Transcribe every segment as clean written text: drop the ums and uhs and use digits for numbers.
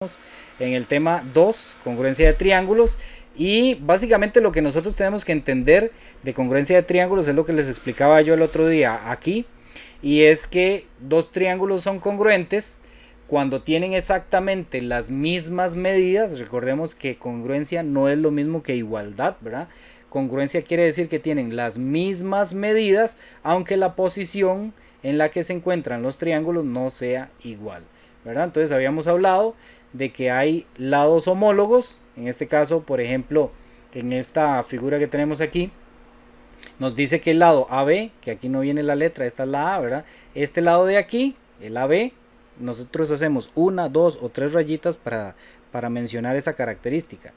En el tema 2, congruencia de triángulos, y básicamente lo que nosotros tenemos que entender de congruencia de triángulos es lo que les explicaba yo el otro día aquí, y es que dos triángulos son congruentes cuando tienen exactamente las mismas medidas. Recordemos que congruencia no es lo mismo que igualdad, ¿verdad? Congruencia quiere decir que tienen las mismas medidas, aunque la posición en la que se encuentran los triángulos no sea igual, ¿verdad? Entonces habíamos hablado de que hay lados homólogos. En este caso, por ejemplo, en esta figura que tenemos aquí, nos dice que el lado AB, que aquí no viene la letra, esta es la A, ¿verdad? Este lado de aquí, el AB, nosotros hacemos una, dos o tres rayitas para mencionar esa característica.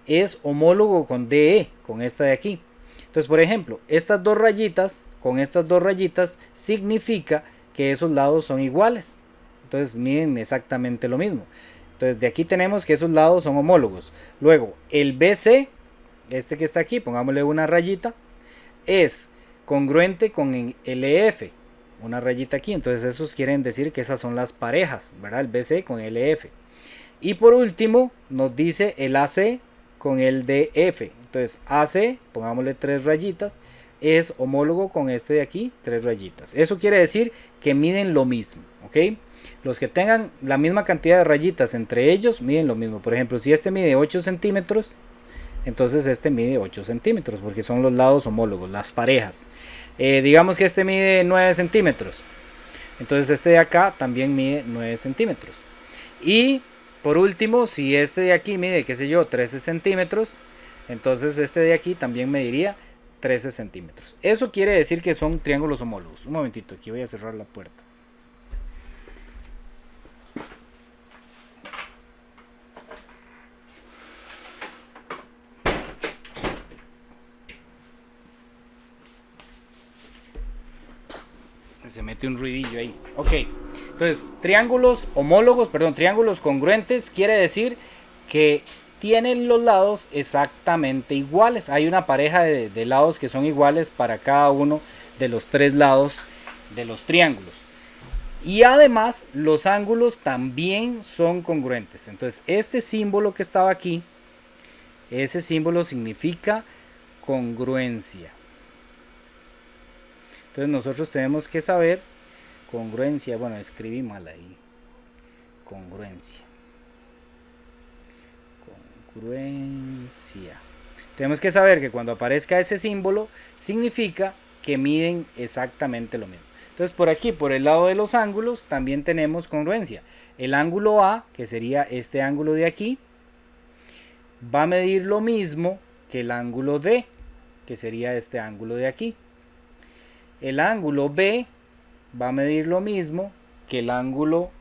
Es homólogo con DE, con esta de aquí. Entonces, por ejemplo, estas dos rayitas, con estas dos rayitas, significa que esos lados son iguales. Entonces, miden exactamente lo mismo. Entonces, de aquí tenemos que esos lados son homólogos. Luego, el BC, este que está aquí, pongámosle una rayita, es congruente con el EF, una rayita aquí. Entonces, esos quieren decir que esas son las parejas, ¿verdad? El BC con el EF. Y por último, nos dice el AC con el DF. Entonces, AC, pongámosle tres rayitas, es homólogo con este de aquí, tres rayitas. Eso quiere decir que miden lo mismo, ¿ok? Los que tengan la misma cantidad de rayitas entre ellos miden lo mismo. Por ejemplo, si este mide 8 centímetros, entonces este mide 8 centímetros, porque son los lados homólogos, las parejas. Digamos que este mide 9 centímetros, entonces este de acá también mide 9 centímetros. Y por último, si este de aquí mide, qué sé yo, 13 centímetros, entonces este de aquí también mediría 13 centímetros. Eso quiere decir que son triángulos homólogos. Un momentito, aquí voy a cerrar la puerta. Se mete un ruidillo ahí. Ok, entonces triángulos homólogos, perdón, triángulos congruentes quiere decir que tienen los lados exactamente iguales. Hay una pareja de lados que son iguales para cada uno de los tres lados de los triángulos. Y además los ángulos también son congruentes. Entonces este símbolo que estaba aquí, ese símbolo significa congruencia. Entonces nosotros tenemos que saber congruencia. Bueno, escribí mal ahí. Congruencia. Congruencia. Tenemos que saber que cuando aparezca ese símbolo significa que miden exactamente lo mismo. Entonces por aquí, por el lado de los ángulos, también tenemos congruencia. El ángulo A, que sería este ángulo de aquí, va a medir lo mismo que el ángulo D, que sería este ángulo de aquí. El ángulo B va a medir lo mismo que el ángulo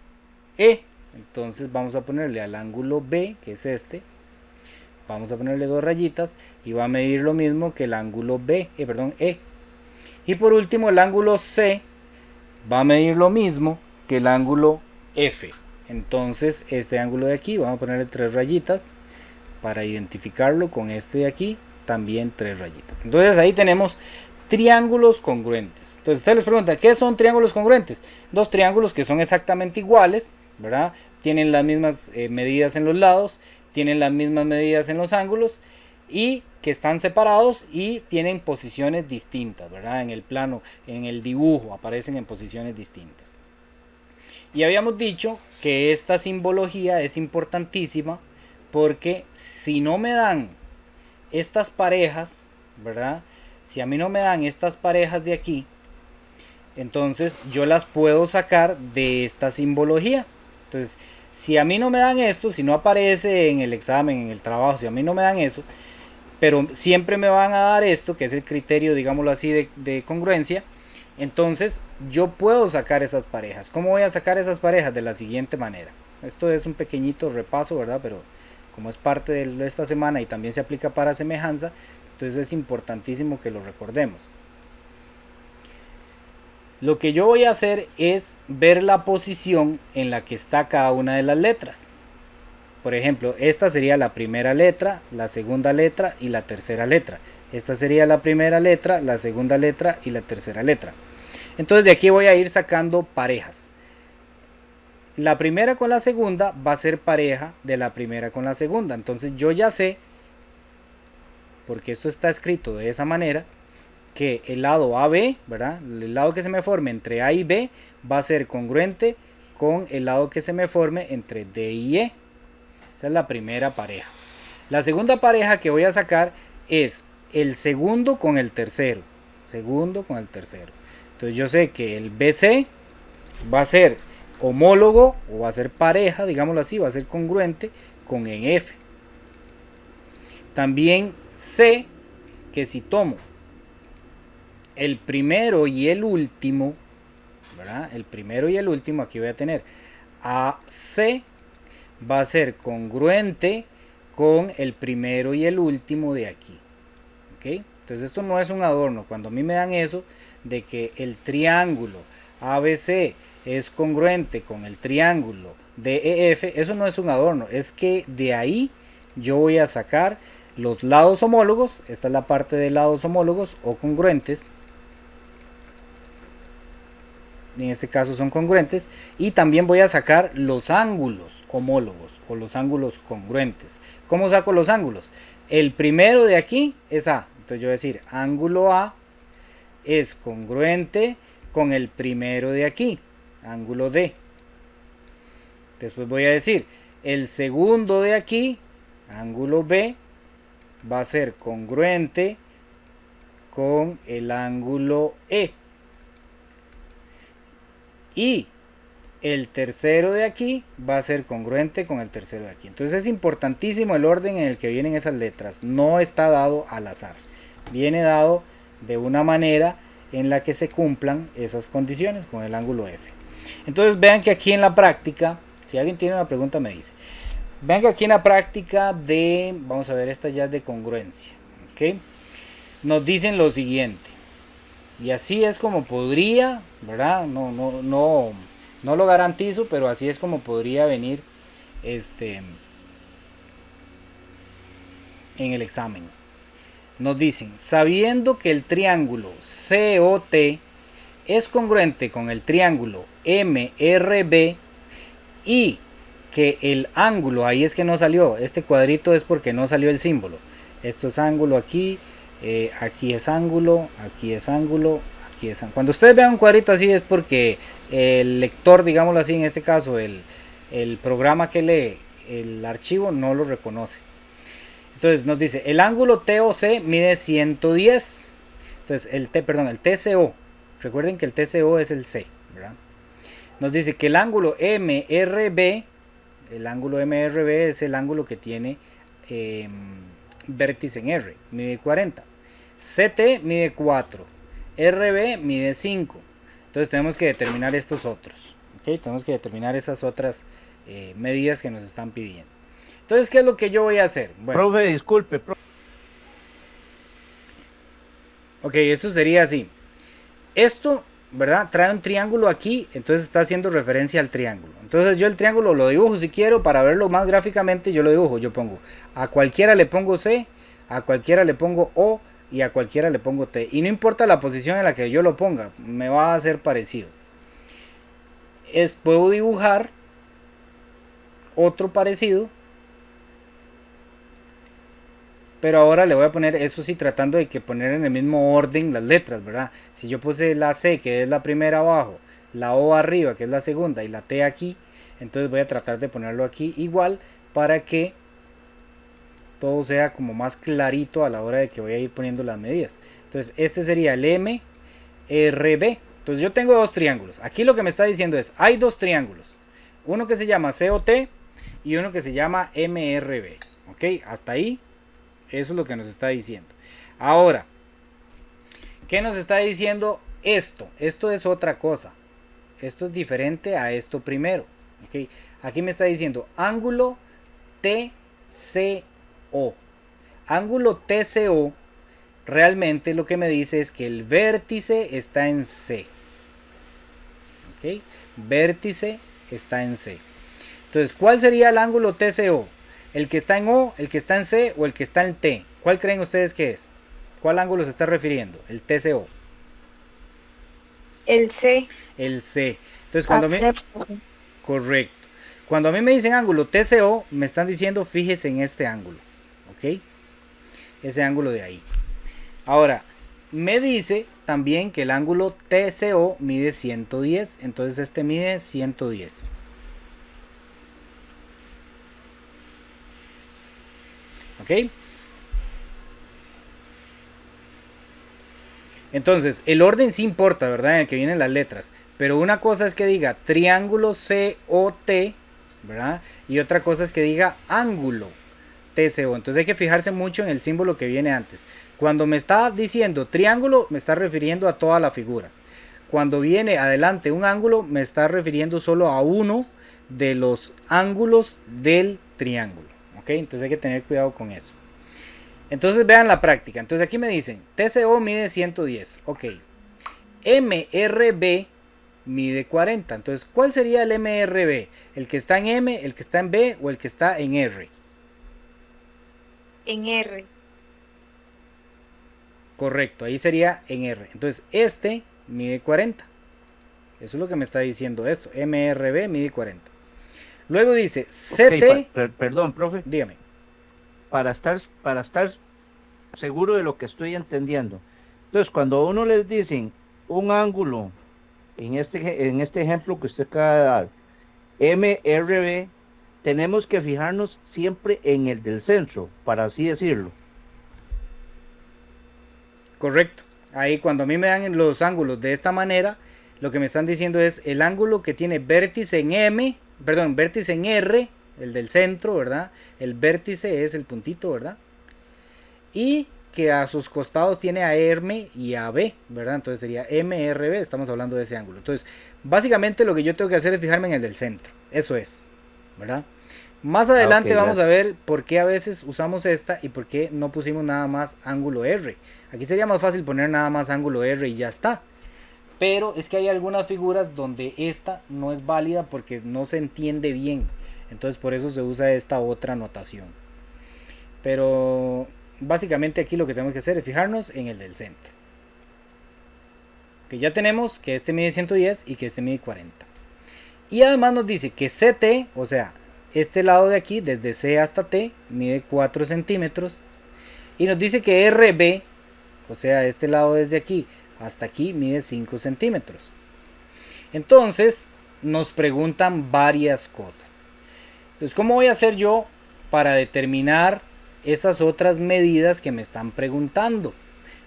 E. Entonces vamos a ponerle al ángulo B, que es este, vamos a ponerle dos rayitas y va a medir lo mismo que el ángulo E. Y por último el ángulo C va a medir lo mismo que el ángulo F. Entonces este ángulo de aquí vamos a ponerle tres rayitas para identificarlo con este de aquí, también tres rayitas. Entonces ahí tenemos triángulos congruentes. Entonces usted les pregunta, ¿qué son triángulos congruentes? Dos triángulos que son exactamente iguales, ¿verdad? Tienen las mismas medidas en los lados, tienen las mismas medidas en los ángulos y que están separados y tienen posiciones distintas, ¿verdad? En el plano, en el dibujo aparecen en posiciones distintas. Y habíamos dicho que esta simbología es importantísima porque si no me dan estas parejas, ¿verdad? Si a mí no me dan estas parejas de aquí, entonces yo las puedo sacar de esta simbología. Entonces, si a mí no me dan esto, si no aparece en el examen, en el trabajo, si a mí no me dan eso, pero siempre me van a dar esto, que es el criterio, digámoslo así, de congruencia, entonces yo puedo sacar esas parejas. ¿Cómo voy a sacar esas parejas? De la siguiente manera. Esto es un pequeñito repaso, ¿verdad? Pero como es parte de esta semana y también se aplica para semejanza, entonces es importantísimo que lo recordemos. Lo que yo voy a hacer es ver la posición en la que está cada una de las letras. Por ejemplo, esta sería la primera letra, la segunda letra y la tercera letra. Esta sería la primera letra, la segunda letra y la tercera letra. Entonces de aquí voy a ir sacando parejas. la primera con la segunda va a ser pareja de la primera con la segunda. Entonces yo ya sé, porque esto está escrito de esa manera, que el lado AB, ¿verdad? El lado que se me forme entre A y B va a ser congruente con el lado que se me forme entre D y E. Esa es la primera pareja. La segunda pareja que voy a sacar es el segundo con el tercero. Segundo con el tercero. Entonces yo sé que el BC va a ser homólogo o va a ser pareja, digámoslo así, va a ser congruente con EF. También sé que si tomo el primero y el último, ¿verdad? El primero y el último, aquí voy a tener AC va a ser congruente con el primero y el último de aquí. ¿Ok? Entonces esto no es un adorno. Cuando a mí me dan eso de que el triángulo ABC es congruente con el triángulo DEF, eso no es un adorno. Es que de ahí yo voy a sacar los lados homólogos. Esta es la parte de lados homólogos o congruentes. En este caso son congruentes, y también voy a sacar los ángulos homólogos o los ángulos congruentes. ¿Cómo saco los ángulos? El primero de aquí es A, entonces yo voy a decir ángulo A es congruente con el primero de aquí, ángulo D. Después voy a decir el segundo de aquí, ángulo B, va a ser congruente con el ángulo E. Y el tercero de aquí va a ser congruente con el tercero de aquí. Entonces es importantísimo el orden en el que vienen esas letras. No está dado al azar. Viene dado de una manera en la que se cumplan esas condiciones con el ángulo F. Entonces vean que aquí en la práctica, si alguien tiene una pregunta me dice. Vean que aquí en la práctica de, vamos a ver, esta ya es de congruencia. ¿Ok? Nos dicen lo siguiente. Y así es como podría, ¿verdad? No lo garantizo, pero así es como podría venir en el examen. Nos dicen, sabiendo que el triángulo COT es congruente con el triángulo MRB y que el ángulo, ahí es que no salió, este cuadrito es porque no salió el símbolo. Esto es ángulo aquí. Aquí es ángulo, aquí es ángulo, aquí es ángulo. Cuando ustedes vean un cuadrito así es porque el lector, digámoslo así, en este caso el programa que lee el archivo no lo reconoce. Entonces nos dice, el ángulo TOC mide 110. Entonces el TCO, recuerden que el TCO es el C, ¿verdad? Nos dice que el ángulo MRB es el ángulo que tiene vértice en R, mide 40. CT mide 4, RB mide 5. Entonces tenemos que determinar estos otros. ¿Okay? Tenemos que determinar esas otras medidas que nos están pidiendo. Entonces, ¿qué es lo que yo voy a hacer? Bueno, profe, disculpe. Ok, esto sería así. Esto, ¿verdad? Trae un triángulo aquí, entonces está haciendo referencia al triángulo. Entonces yo el triángulo lo dibujo si quiero, para verlo más gráficamente yo lo dibujo. Yo pongo, a cualquiera le pongo C, a cualquiera le pongo O y a cualquiera le pongo T. Y no importa la posición en la que yo lo ponga, me va a hacer parecido. Puedo dibujar otro parecido, pero ahora le voy a poner, eso sí, tratando de que poner en el mismo orden las letras, ¿verdad? Si yo puse la C, que es la primera abajo, la O arriba, que es la segunda, y la T aquí, entonces voy a tratar de ponerlo aquí igual para que todo sea como más clarito a la hora de que voy a ir poniendo las medidas. Entonces este sería el MRB. Entonces yo tengo dos triángulos. Aquí lo que me está diciendo es, hay dos triángulos. Uno que se llama COT y uno que se llama MRB. ¿Ok? Hasta ahí, eso es lo que nos está diciendo. Ahora, ¿qué nos está diciendo esto? Esto es otra cosa. Esto es diferente a esto primero. ¿Ok? Aquí me está diciendo ángulo TCO. Ángulo TCO realmente lo que me dice es que el vértice está en C. ¿Ok? Vértice está en C. Entonces, ¿cuál sería el ángulo TCO? ¿El que está en O, el que está en C o el que está en T? ¿Cuál creen ustedes que es? ¿Cuál ángulo se está refiriendo? El TCO. El C. El C. Entonces, cuando Correcto. Cuando a mí me dicen ángulo TCO, me están diciendo fíjese en este ángulo. ¿Ok? Ese ángulo de ahí. Ahora, me dice también que el ángulo TCO mide 110. Entonces este mide 110. ¿Ok? Entonces, el orden sí importa, ¿verdad? En el que vienen las letras. Pero una cosa es que diga triángulo COT, ¿verdad? Y otra cosa es que diga ángulo TCO. Entonces hay que fijarse mucho en el símbolo que viene antes. Cuando me está diciendo triángulo, me está refiriendo a toda la figura. Cuando viene adelante un ángulo, me está refiriendo solo a uno de los ángulos del triángulo. ¿Ok? Entonces hay que tener cuidado con eso. Entonces vean la práctica. Entonces aquí me dicen, TCO mide 110. Ok. MRB mide 40. Entonces, ¿cuál sería el MRB? ¿El que está en M, el que está en B o el que está en R? En R. Correcto, ahí sería en R. Entonces, este mide 40. Eso es lo que me está diciendo esto. MRB mide 40. Luego dice Ok, CT. perdón, profe, Dígame. para estar seguro de lo que estoy entendiendo. Entonces, cuando a uno les dicen un ángulo, en este ejemplo que usted acaba de dar, MRB, tenemos que fijarnos siempre en el del centro, para así decirlo. Correcto. Ahí cuando a mí me dan los ángulos de esta manera, lo que me están diciendo es el ángulo que tiene vértice en M, perdón, vértice en R, el del centro, ¿verdad? El vértice es el puntito, ¿verdad? Y que a sus costados tiene a M y a B, ¿verdad? Entonces sería MRB, estamos hablando de ese ángulo. Entonces, básicamente lo que yo tengo que hacer es fijarme en el del centro. Eso es, ¿verdad? Más adelante vamos a ver por qué a veces usamos esta y por qué no pusimos nada más ángulo R. Aquí sería más fácil poner nada más ángulo R y ya está. Pero es que hay algunas figuras donde esta no es válida porque no se entiende bien. Entonces por eso se usa esta otra notación. Pero básicamente aquí lo que tenemos que hacer es fijarnos en el del centro. Que ya tenemos que este mide 110 y que este mide 40. Y además nos dice que CT, o sea, este lado de aquí, desde C hasta T, mide 4 centímetros. Y nos dice que RB, o sea, este lado desde aquí hasta aquí, mide 5 centímetros. Entonces, nos preguntan varias cosas. Entonces, ¿cómo voy a hacer yo para determinar esas otras medidas que me están preguntando?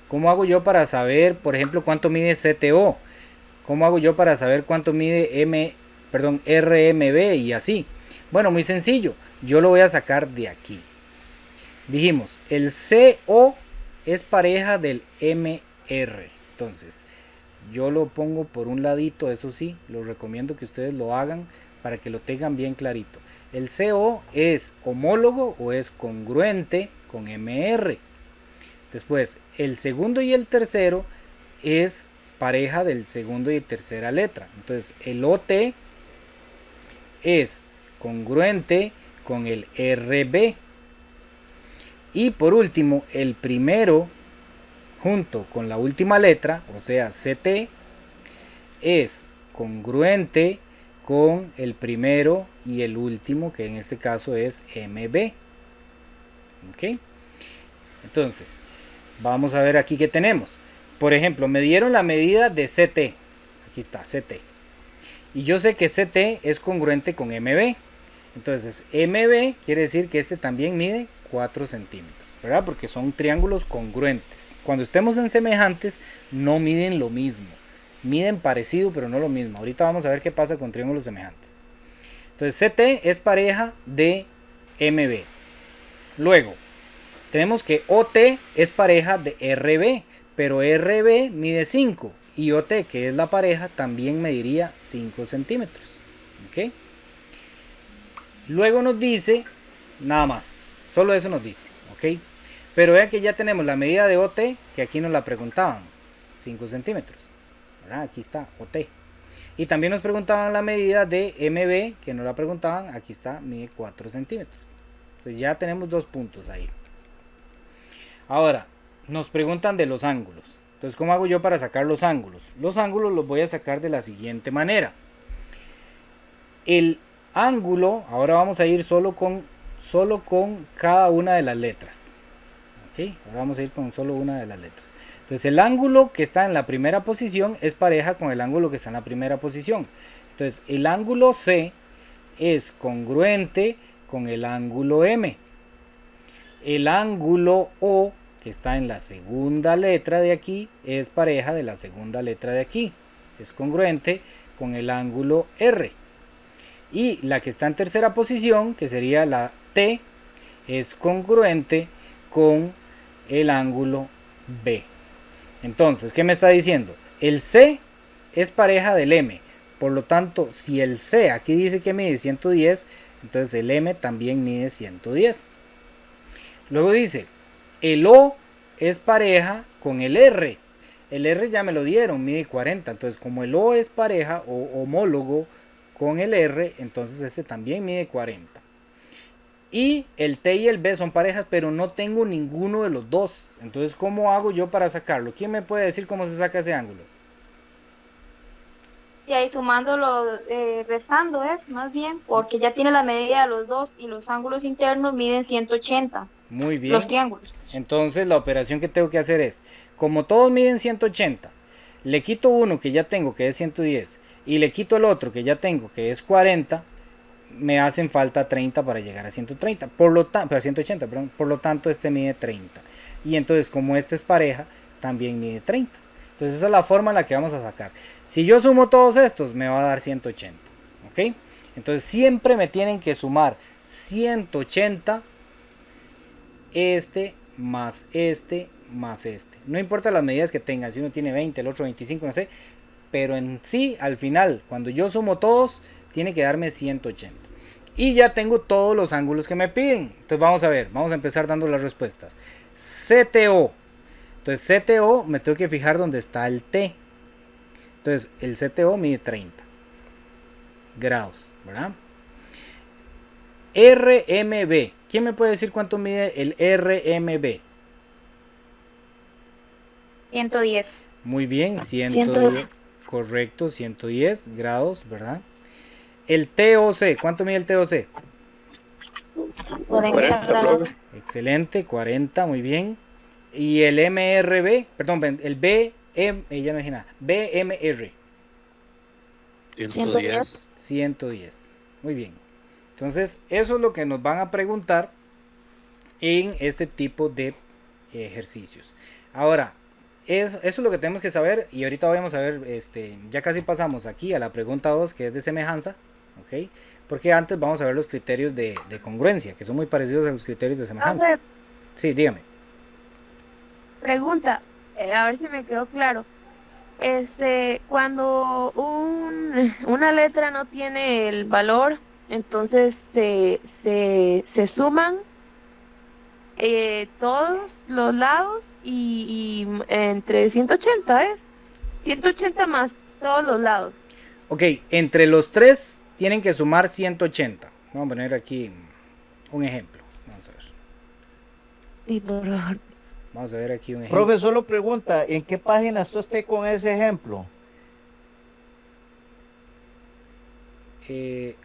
¿Cómo hago yo para saber, por ejemplo, cuánto mide CTO? ¿Cómo hago yo para saber cuánto mide RMB y así? Bueno, muy sencillo. Yo lo voy a sacar de aquí. Dijimos, el CO es pareja del MR. Entonces, yo lo pongo por un ladito, eso sí, lo recomiendo que ustedes lo hagan para que lo tengan bien clarito. El CO es homólogo o es congruente con MR. Después, el segundo y el tercero es pareja del segundo y tercera letra. Entonces, el OT es congruente con el RB. Y por último, el primero junto con la última letra, o sea CT, es congruente con el primero y el último, que en este caso es MB. ¿Ok? Entonces, vamos a ver aquí qué tenemos. Por ejemplo, me dieron la medida de CT. Aquí está, CT. Y yo sé que CT es congruente con MB. Entonces, MB quiere decir que este también mide 4 centímetros, ¿verdad? Porque son triángulos congruentes. Cuando estemos en semejantes, no miden lo mismo. Miden parecido, pero no lo mismo. Ahorita vamos a ver qué pasa con triángulos semejantes. Entonces, CT es pareja de MB. Luego, tenemos que OT es pareja de RB, pero RB mide 5 y OT, que es la pareja, también mediría 5 centímetros. ¿Ok? Luego nos dice, nada más, solo eso nos dice. ¿Ok? Pero vean que ya tenemos la medida de OT, que aquí nos la preguntaban, 5 centímetros. ¿Verdad? Aquí está OT. Y también nos preguntaban la medida de MB, que nos la preguntaban, aquí está, mide 4 centímetros. Entonces ya tenemos 2 puntos ahí. Ahora, nos preguntan de los ángulos. Entonces, ¿cómo hago yo para sacar los ángulos? Los ángulos los voy a sacar de la siguiente manera. El ángulo, ahora vamos a ir solo con cada una de las letras. ¿Ok? Ahora vamos a ir con solo una de las letras. Entonces el ángulo que está en la primera posición es pareja con el ángulo que está en la primera posición. Entonces el ángulo C es congruente con el ángulo M. El ángulo O que está en la segunda letra de aquí es pareja de la segunda letra de aquí. Es congruente con el ángulo R. Y la que está en tercera posición, que sería la T, es congruente con el ángulo B. Entonces, ¿qué me está diciendo? El C es pareja del M. Por lo tanto, si el C aquí dice que mide 110, entonces el M también mide 110. Luego dice, el O es pareja con el R. El R ya me lo dieron, mide 40. Entonces, como el O es pareja o homólogo con el R, entonces este también mide 40. Y el T y el B son parejas, pero no tengo ninguno de los dos. Entonces, ¿cómo hago yo para sacarlo? ¿Quién me puede decir cómo se saca ese ángulo? Y ahí sumándolo, restando es más bien, porque ya tiene la medida de los dos y los ángulos internos miden 180. Muy bien. Los triángulos. Entonces la operación que tengo que hacer es, como todos miden 180, le quito uno que ya tengo que es 110 y le quito el otro que ya tengo que es 40, me hacen falta 30 para llegar a 130, por lo tanto, 180, perdón, por lo tanto este mide 30. Y entonces como este es pareja, también mide 30. Entonces esa es la forma en la que vamos a sacar. Si yo sumo todos estos, me va a dar 180. ¿Ok? Entonces siempre me tienen que sumar 180, este más este más este. No importa las medidas que tengan, si uno tiene 20, el otro 25, no sé. Pero en sí, al final, cuando yo sumo todos, tiene que darme 180. Y ya tengo todos los ángulos que me piden. Entonces vamos a ver, vamos a empezar dando las respuestas. CTO. Entonces CTO me tengo que fijar dónde está el T. Entonces el CTO mide 30 grados, ¿verdad? RMB. ¿Quién me puede decir cuánto mide el RMB? 110. Muy bien, 110. Correcto, 110 grados, ¿verdad? El TOC, ¿cuánto mide el TOC? 40 grados. Excelente, 40, muy bien. Y el MRB, perdón, el ya no dije nada, BMR. 110. 110, muy bien. Entonces, eso es lo que nos van a preguntar en este tipo de ejercicios. Ahora, eso es lo que tenemos que saber y ahorita vamos a ver, ya casi pasamos aquí a la pregunta 2 que es de semejanza, ¿ok? Porque antes vamos a ver los criterios de congruencia, que son muy parecidos a los criterios de semejanza. Sí, dígame. Pregunta, a ver si me quedó claro. Cuando una letra no tiene el valor, entonces se suman todos los lados y entre 180 es 180 más todos los lados. Ok, entre los tres tienen que sumar 180. Vamos a poner aquí un ejemplo. Vamos a ver. Sí, por favor. Vamos a ver aquí un ejemplo. Profe, solo pregunta, ¿en qué página está usted con ese ejemplo?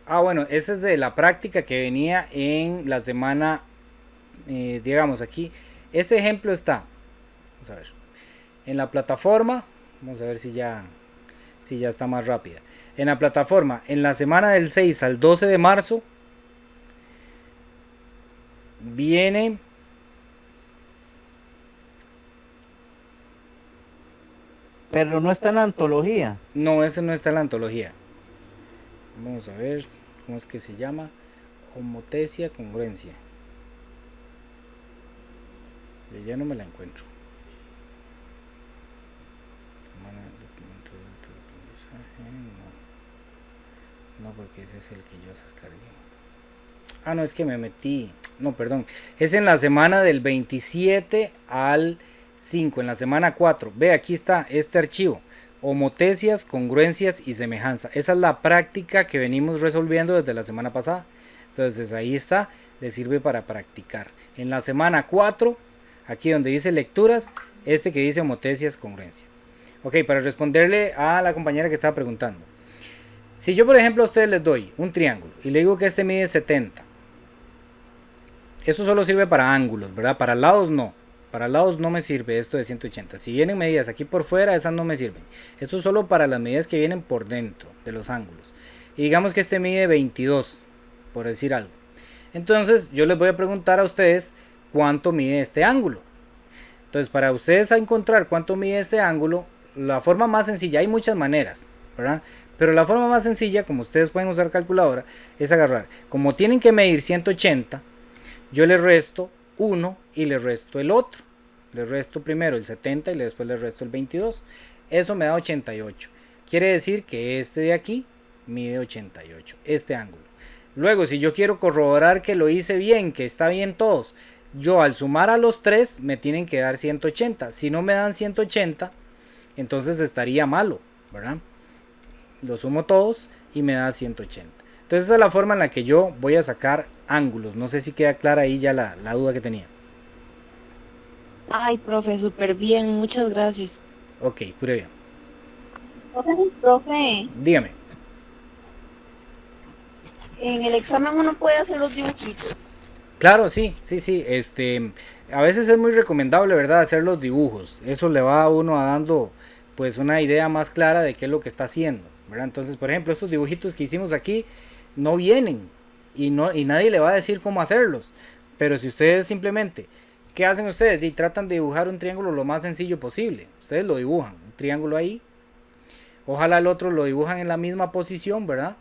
Bueno, ese es de la práctica que venía en la semana, digamos aquí. Este ejemplo está, vamos a ver, en la plataforma. Vamos a ver si ya está más rápida. En la plataforma, en la semana del 6 al 12 de marzo, viene Pero no está en la antología. No, ese no está en la antología. Vamos a ver cómo es que se llama. Homotesia congruencia. Yo ya no me la encuentro. No, porque ese es el que yo descargué. No, es que me metí. No, perdón. Es en la semana del 27 al 5, en la semana 4. Ve, aquí está este archivo. Homotesias, congruencias y semejanza. Esa es la práctica que venimos resolviendo desde la semana pasada. Entonces ahí está, le sirve para practicar. En la semana 4, aquí donde dice lecturas, que dice homotesias, congruencia. Ok, para responderle a la compañera que estaba preguntando. Si yo, por ejemplo, a ustedes les doy un triángulo y le digo que este mide 70, eso solo sirve para ángulos, ¿verdad? Para lados no. Para lados no me sirve esto de 180. Si vienen medidas aquí por fuera, esas no me sirven. Esto es solo para las medidas que vienen por dentro de los ángulos. Y digamos que este mide 22, por decir algo. Entonces yo les voy a preguntar a ustedes cuánto mide este ángulo. Entonces para ustedes encontrar cuánto mide este ángulo, la forma más sencilla, hay muchas maneras, ¿verdad? Pero la forma más sencilla, como ustedes pueden usar calculadora, es agarrar. Como tienen que medir 180, yo le resto 1 y le resto el otro. Le resto primero el 70 y después le resto el 22. Eso me da 88. Quiere decir que este de aquí mide 88, este ángulo. Luego, si yo quiero corroborar que lo hice bien, que está bien todos, yo al sumar a los 3 me tienen que dar 180. Si no me dan 180, entonces estaría malo, ¿verdad? Lo sumo todos y me da 180. Entonces esa es la forma en la que yo voy a sacar ángulos. No sé si queda clara ahí ya la duda que tenía. Ay, profe, súper bien, muchas gracias. Ok, pura bien. Profe, Dígame. en el examen uno puede hacer los dibujitos. Claro, sí. A veces es muy recomendable, ¿verdad? Hacer los dibujos. Eso le va a uno a dando pues una idea más clara de qué es lo que está haciendo, ¿verdad? Entonces, por ejemplo, estos dibujitos que hicimos aquí no vienen y nadie le va a decir cómo hacerlos. Pero si ustedes simplemente, ¿qué hacen ustedes? Y tratan de dibujar un triángulo lo más sencillo posible. Ustedes lo dibujan, un triángulo ahí. Ojalá el otro lo dibujan en la misma posición, ¿verdad?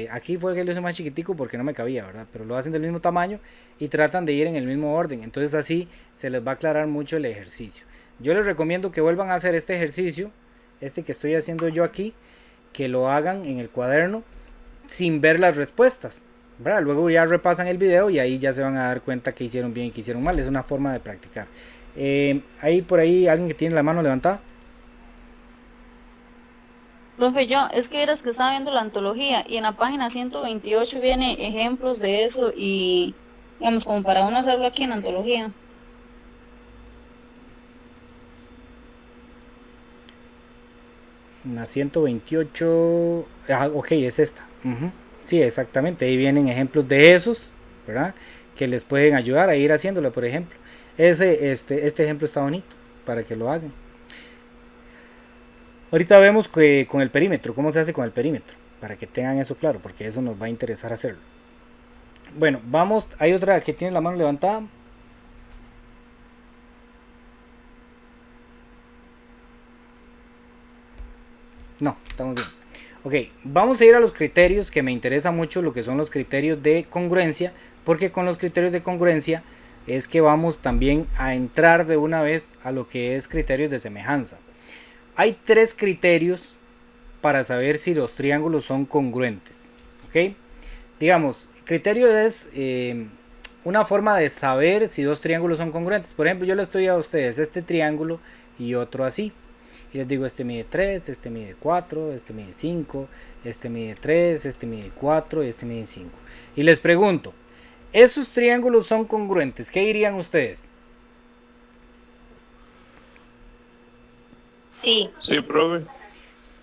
Aquí fue que lo hice más chiquitico porque no me cabía, ¿verdad? Pero lo hacen del mismo tamaño y tratan de ir en el mismo orden. Entonces así se les va a aclarar mucho el ejercicio. Yo les recomiendo que vuelvan a hacer este ejercicio, este que estoy haciendo yo aquí, que lo hagan en el cuaderno sin ver las respuestas, ¿verdad? Luego ya repasan el video y ahí ya se van a dar cuenta que hicieron bien y que hicieron mal. Es una forma de practicar. Hay por ahí alguien que tiene la mano levantada. Profe, es que eras que estaba viendo la antología y en la página 128 viene ejemplos de eso y, digamos, como para uno hacerlo aquí en la antología. Una 128. Ok, es esta. Sí, exactamente. Ahí vienen ejemplos de esos, ¿verdad? Que les pueden ayudar a ir haciéndolo, por ejemplo. Este ejemplo está bonito para que lo hagan. Ahorita vemos que con el perímetro, cómo se hace con el perímetro, para que tengan eso claro, porque eso nos va a interesar hacerlo. Bueno, vamos, hay otra que tiene la mano levantada. No, estamos bien. Ok, vamos a ir a los criterios, que me interesa mucho lo que son los criterios de congruencia, porque con los criterios de congruencia es que vamos también a entrar de una vez a lo que es criterios de semejanza. Hay 3 criterios para saber si los triángulos son congruentes. ¿Ok? Digamos, criterio es una forma de saber si 2 triángulos son congruentes. Por ejemplo, yo les estoy a ustedes este triángulo y otro así. Y les digo, este mide 3, este mide 4, este mide 5, este mide 3, este mide 4 y este mide 5. Y les pregunto, ¿esos triángulos son congruentes? ¿Qué dirían ustedes? Sí. Sí, profe.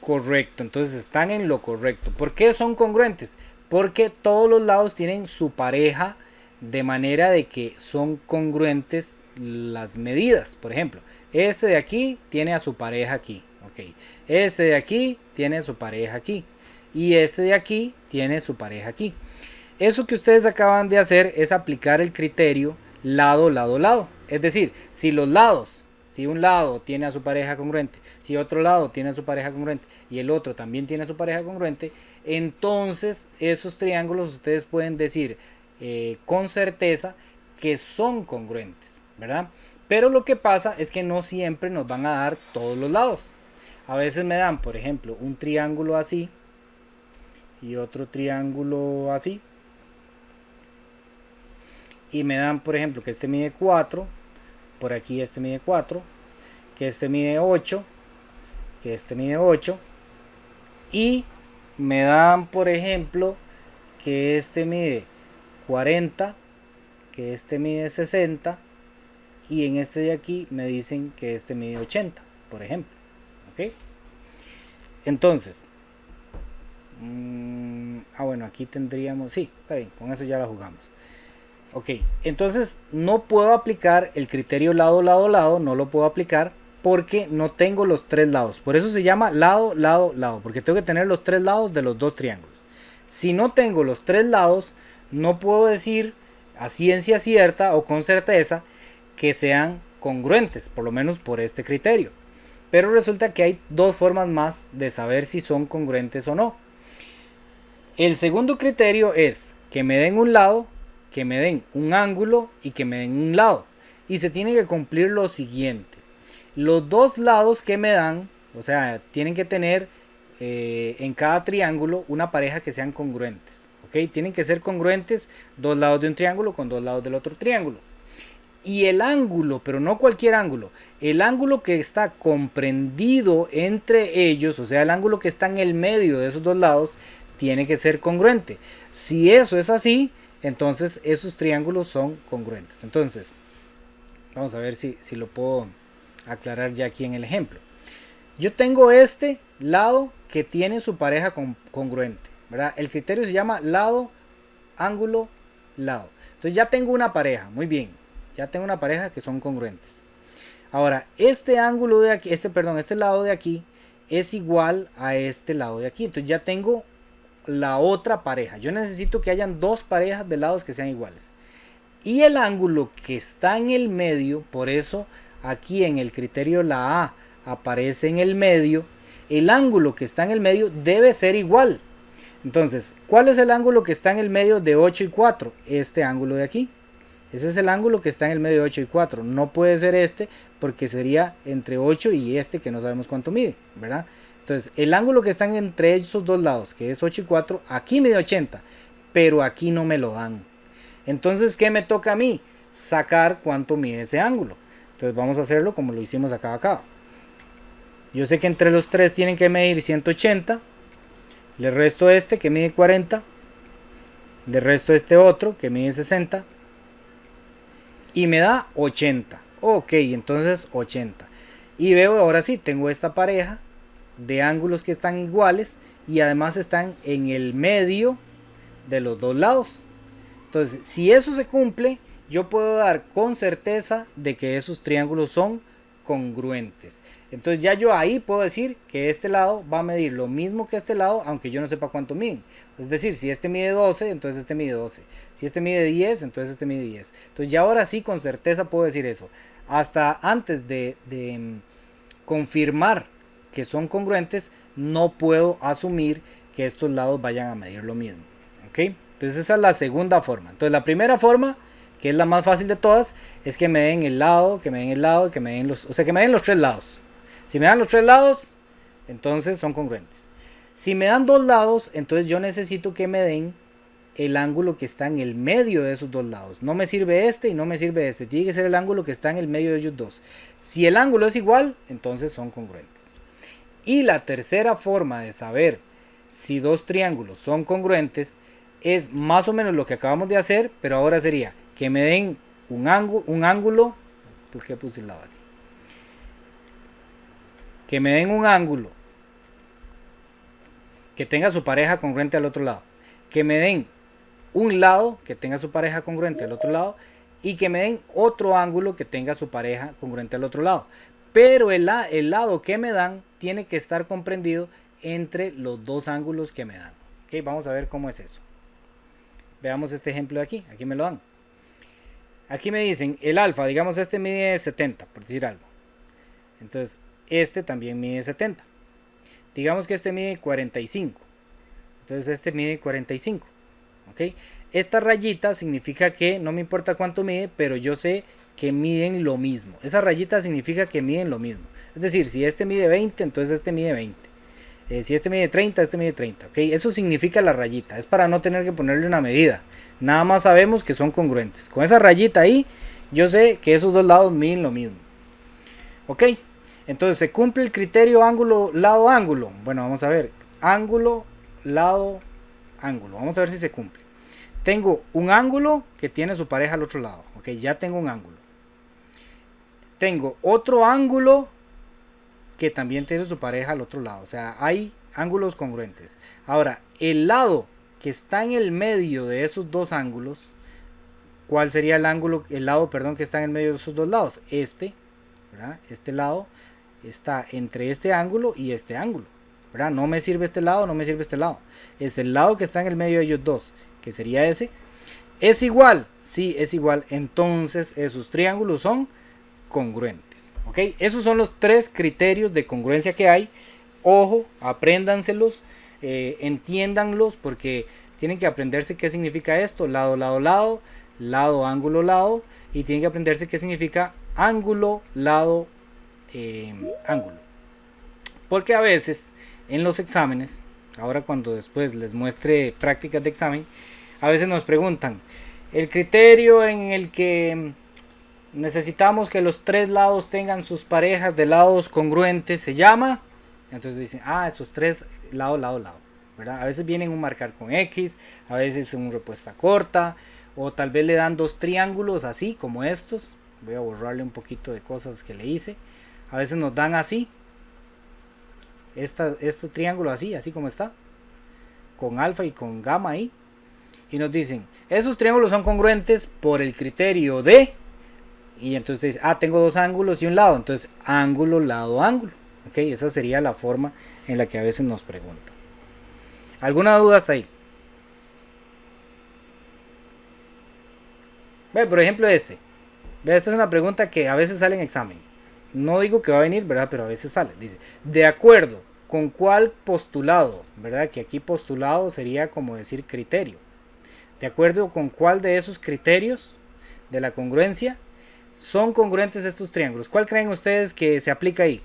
Correcto, entonces están en lo correcto. ¿Por qué son congruentes? Porque todos los lados tienen su pareja de manera de que son congruentes las medidas. Por ejemplo, este de aquí tiene a su pareja aquí. Okay. Este de aquí tiene a su pareja aquí. Y este de aquí tiene su pareja aquí. Eso que ustedes acaban de hacer es aplicar el criterio lado, lado, lado. Es decir, si los lados, si un lado tiene a su pareja congruente, si otro lado tiene a su pareja congruente y el otro también tiene a su pareja congruente, entonces esos triángulos ustedes pueden decir con certeza que son congruentes, ¿verdad? Pero lo que pasa es que no siempre nos van a dar todos los lados. A veces me dan, por ejemplo, un triángulo así y otro triángulo así. Y me dan, por ejemplo, que este mide 4, por aquí este mide 4, que este mide 8, que este mide 8. Y me dan, por ejemplo, que este mide 40, que este mide 60. Y en este de aquí me dicen que este mide 80, por ejemplo. ¿Ok? Entonces, Bueno, aquí tendríamos, sí, está bien, con eso ya la jugamos. Ok, entonces no puedo aplicar el criterio lado, lado, lado, no lo puedo aplicar porque no tengo los tres lados. Por eso se llama lado, lado, lado, porque tengo que tener los tres lados de los dos triángulos. Si no tengo los tres lados, no puedo decir a ciencia cierta o con certeza que sean congruentes, por lo menos por este criterio. Pero resulta que hay dos formas más de saber si son congruentes o no. El segundo criterio es que me den un lado, que me den un ángulo y que me den un lado. Y se tiene que cumplir lo siguiente. Los dos lados que me dan, o sea, tienen que tener en cada triángulo una pareja que sean congruentes. ¿Ok? Tienen que ser congruentes dos lados de un triángulo con dos lados del otro triángulo. Y el ángulo, pero no cualquier ángulo, el ángulo que está comprendido entre ellos, o sea, el ángulo que está en el medio de esos dos lados, tiene que ser congruente. Si eso es así, entonces esos triángulos son congruentes. Entonces, vamos a ver si lo puedo aclarar ya aquí en el ejemplo. Yo tengo este lado que tiene su pareja congruente, ¿verdad? El criterio se llama lado, ángulo, lado. Entonces ya tengo una pareja, muy bien. Ya tengo una pareja que son congruentes. Ahora, este ángulo de aquí, este lado de aquí es igual a este lado de aquí. Entonces ya tengo la otra pareja. Yo necesito que hayan dos parejas de lados que sean iguales. Y el ángulo que está en el medio, por eso aquí en el criterio la A aparece en el medio. El ángulo que está en el medio debe ser igual. Entonces, ¿cuál es el ángulo que está en el medio de 8 y 4? Este ángulo de aquí. Ese es el ángulo que está en el medio de 8 y 4. No puede ser este porque sería entre 8 y este que no sabemos cuánto mide, ¿verdad? Entonces, el ángulo que están entre esos dos lados, que es 8 y 4, aquí mide 80, pero aquí no me lo dan. Entonces, ¿qué me toca a mí? Sacar cuánto mide ese ángulo. Entonces, vamos a hacerlo como lo hicimos acá. Yo sé que entre los tres tienen que medir 180. Le resto este que mide 40. Le resto este otro que mide 60. Y me da 80. Ok, entonces 80. Y veo, ahora sí, tengo esta pareja de ángulos que están iguales y además están en el medio de los dos lados. Entonces, si eso se cumple, yo puedo dar con certeza de que esos triángulos son congruentes. Entonces ya yo ahí puedo decir que este lado va a medir lo mismo que este lado, aunque yo no sepa cuánto miden. Es decir, si este mide 12, entonces este mide 12. Si este mide 10, entonces este mide 10. Entonces ya ahora sí con certeza puedo decir eso. Hasta antes de confirmar que son congruentes, no puedo asumir que estos lados vayan a medir lo mismo. ¿Ok? Entonces esa es la segunda forma. Entonces la primera forma, que es la más fácil de todas, es que me den el lado, que me den el lado, que me den los... O sea, que me den los tres lados. Si me dan los tres lados, entonces son congruentes. Si me dan dos lados, entonces yo necesito que me den el ángulo que está en el medio de esos dos lados. No me sirve este y no me sirve este. Tiene que ser el ángulo que está en el medio de ellos dos. Si el ángulo es igual, entonces son congruentes. Y la tercera forma de saber si dos triángulos son congruentes es más o menos lo que acabamos de hacer, pero ahora sería que me den un ángulo. ¿Por qué puse el lado aquí? Que me den un ángulo que tenga su pareja congruente al otro lado. Que me den un lado que tenga su pareja congruente al otro lado. Y que me den otro ángulo que tenga su pareja congruente al otro lado. Pero el lado que me dan tiene que estar comprendido entre los dos ángulos que me dan. ¿Okay? Vamos a ver cómo es eso. Veamos este ejemplo de aquí. Aquí me lo dan. Aquí me dicen el alfa, digamos este mide 70, por decir algo. Entonces este también mide 70. Digamos que este mide 45. Entonces este mide 45. ¿Ok? Esta rayita significa que no me importa cuánto mide, pero yo sé que miden lo mismo. Esa rayita significa que miden lo mismo. Es decir, si este mide 20, entonces este mide 20. Si este mide 30, este mide 30. ¿Ok? Eso significa la rayita. Es para no tener que ponerle una medida. Nada más sabemos que son congruentes. Con esa rayita ahí, yo sé que esos dos lados miden lo mismo. ¿Ok? Entonces, ¿se cumple el criterio ángulo, lado, ángulo? Bueno, vamos a ver. Ángulo, lado, ángulo. Vamos a ver si se cumple. Tengo un ángulo que tiene su pareja al otro lado. Ok, ya tengo un ángulo. Tengo otro ángulo que también tiene su pareja al otro lado. O sea, hay ángulos congruentes. Ahora, el lado que está en el medio de esos dos ángulos, ¿cuál sería el lado, perdón, que está en el medio de esos dos lados? ¿Verdad? Este lado está entre este ángulo y este ángulo, ¿verdad? No me sirve este lado, no me sirve este lado. Es el lado que está en el medio de ellos dos, que sería ese. ¿Es igual? Sí, es igual. Entonces esos triángulos son congruentes. ¿Ok? Esos son los tres criterios de congruencia que hay. Ojo, apréndanselos, entiéndanlos, porque tienen que aprenderse qué significa esto: lado, lado, lado, lado, ángulo, lado, y tienen que aprenderse qué significa ángulo, lado, ángulo. Porque a veces en los exámenes, ahora cuando después les muestre prácticas de examen, a veces nos preguntan el criterio en el que necesitamos que los tres lados tengan sus parejas de lados congruentes, se llama. Entonces dicen, esos tres, lado, lado, lado, ¿verdad? A veces vienen un marcar con X, a veces una respuesta corta, o tal vez le dan dos triángulos así como estos. Voy a borrarle un poquito de cosas que le hice. A veces nos dan así, este triángulo así como está, con alfa y con gamma ahí, y nos dicen, esos triángulos son congruentes por el criterio de, y entonces dice, tengo dos ángulos y un lado, entonces ángulo, lado, ángulo. Ok, esa sería la forma en la que a veces nos preguntan. ¿Alguna duda hasta ahí? Ve, por ejemplo esta es una pregunta que a veces sale en examen. No digo que va a venir, ¿verdad? Pero a veces sale. Dice, ¿de acuerdo con cuál postulado? ¿Verdad? Que aquí postulado sería como decir criterio. ¿De acuerdo con cuál de esos criterios de la congruencia son congruentes estos triángulos? ¿Cuál creen ustedes que se aplica ahí?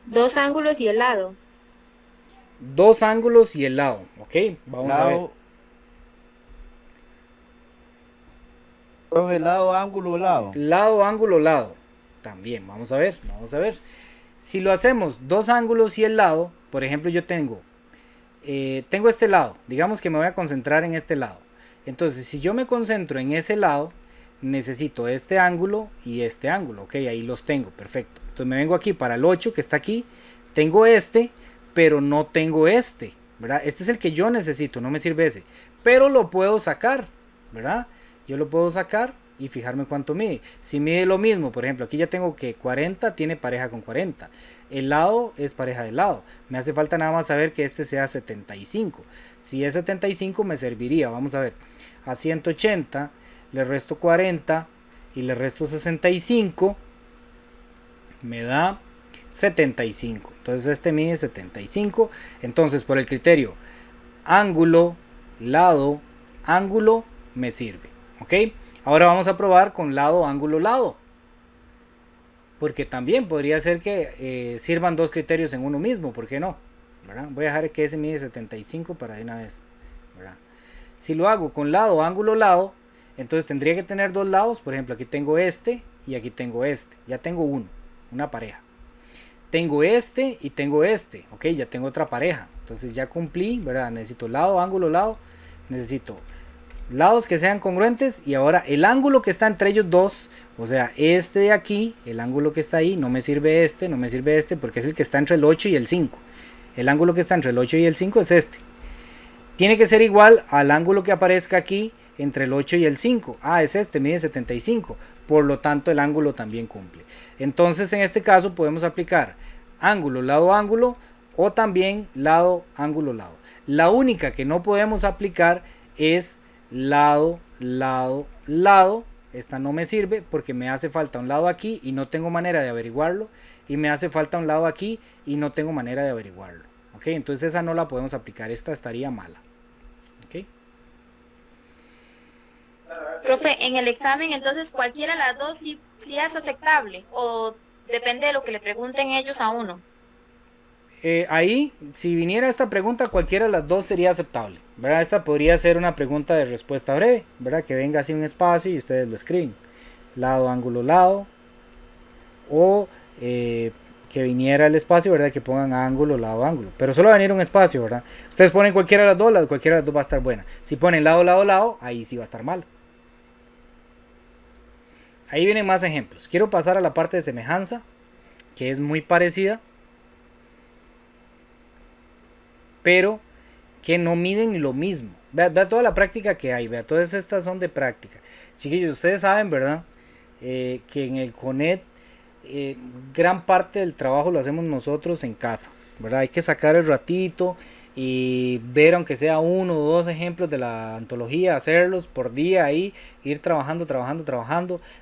Dos ángulos y el lado. Dos ángulos y el lado. Ok, vamos a ver. Lado, ángulo, lado. Lado, ángulo, lado. También, vamos a ver. Si lo hacemos dos ángulos y el lado, por ejemplo, yo tengo este lado. Digamos que me voy a concentrar en este lado. Entonces, si yo me concentro en ese lado, necesito este ángulo y este ángulo. Ok, ahí los tengo, perfecto. Entonces me vengo aquí para el 8 que está aquí. Tengo pero no tengo ¿verdad? Este es el que yo necesito, no me sirve ese. Pero lo puedo sacar, ¿verdad? Yo lo puedo sacar y fijarme cuánto mide. Si mide lo mismo, por ejemplo, aquí ya tengo que 40 tiene pareja con 40. El lado es pareja del lado. Me hace falta nada más saber que este sea 75. Si es 75 me serviría, vamos a ver. A 180 le resto 40 y le resto 65. Me da 75. Entonces este mide 75. Entonces por el criterio ángulo, lado, ángulo me sirve. ¿Ok? Ahora vamos a probar con lado, ángulo, lado. Porque también podría ser que sirvan dos criterios en uno mismo. ¿Por qué no? ¿Verdad? Voy a dejar que ese mide 75 para de una vez. ¿Verdad? Si lo hago con lado, ángulo, lado, entonces tendría que tener dos lados. Por ejemplo, aquí tengo y aquí tengo Ya tengo una pareja. Tengo y tengo ok, ya tengo otra pareja. Entonces ya cumplí, ¿verdad? Necesito lado, ángulo, lado. Necesito lados que sean congruentes. Y ahora el ángulo que está entre ellos dos, o sea, este de aquí, el ángulo que está ahí, no me sirve no me sirve porque es el que está entre el 8 y el 5. El ángulo que está entre el 8 y el 5 es este. Tiene que ser igual al ángulo que aparezca aquí entre el 8 y el 5. Es mide 75. Por lo tanto, el ángulo también cumple. Entonces, en este caso podemos aplicar ángulo, lado, ángulo, o también lado, ángulo, lado. La única que no podemos aplicar es lado, lado, lado. Esta no me sirve porque me hace falta un lado aquí y no tengo manera de averiguarlo. Y me hace falta un lado aquí y no tengo manera de averiguarlo. ¿Ok? Entonces esa no la podemos aplicar. Esta estaría mala. ¿Ok? Profe, en el examen, entonces, cualquiera de las dos sí es aceptable, o depende de lo que le pregunten ellos a uno. Ahí, si viniera esta pregunta, cualquiera de las dos sería aceptable, ¿verdad? Esta podría ser una pregunta de respuesta breve, ¿verdad? Que venga así un espacio y ustedes lo escriben. Lado, ángulo, lado. O que viniera el espacio, ¿verdad? Que pongan ángulo, lado, ángulo. Pero solo va a venir un espacio, ¿verdad? Ustedes ponen cualquiera de las dos, cualquiera de las dos va a estar buena. Si ponen lado, lado, lado, ahí sí va a estar mal. ahí vienen más ejemplos. Quiero pasar a la parte de semejanza, que es muy parecida, pero que no miden lo mismo. Vea toda la práctica que hay, vea, todas estas son de práctica. Chiquillos, ustedes saben, ¿verdad? Que en el CONET gran parte del trabajo lo hacemos nosotros en casa, ¿verdad? Hay que sacar el ratito y ver aunque sea 1 o 2 ejemplos de la antología, hacerlos por día ahí, ir trabajando,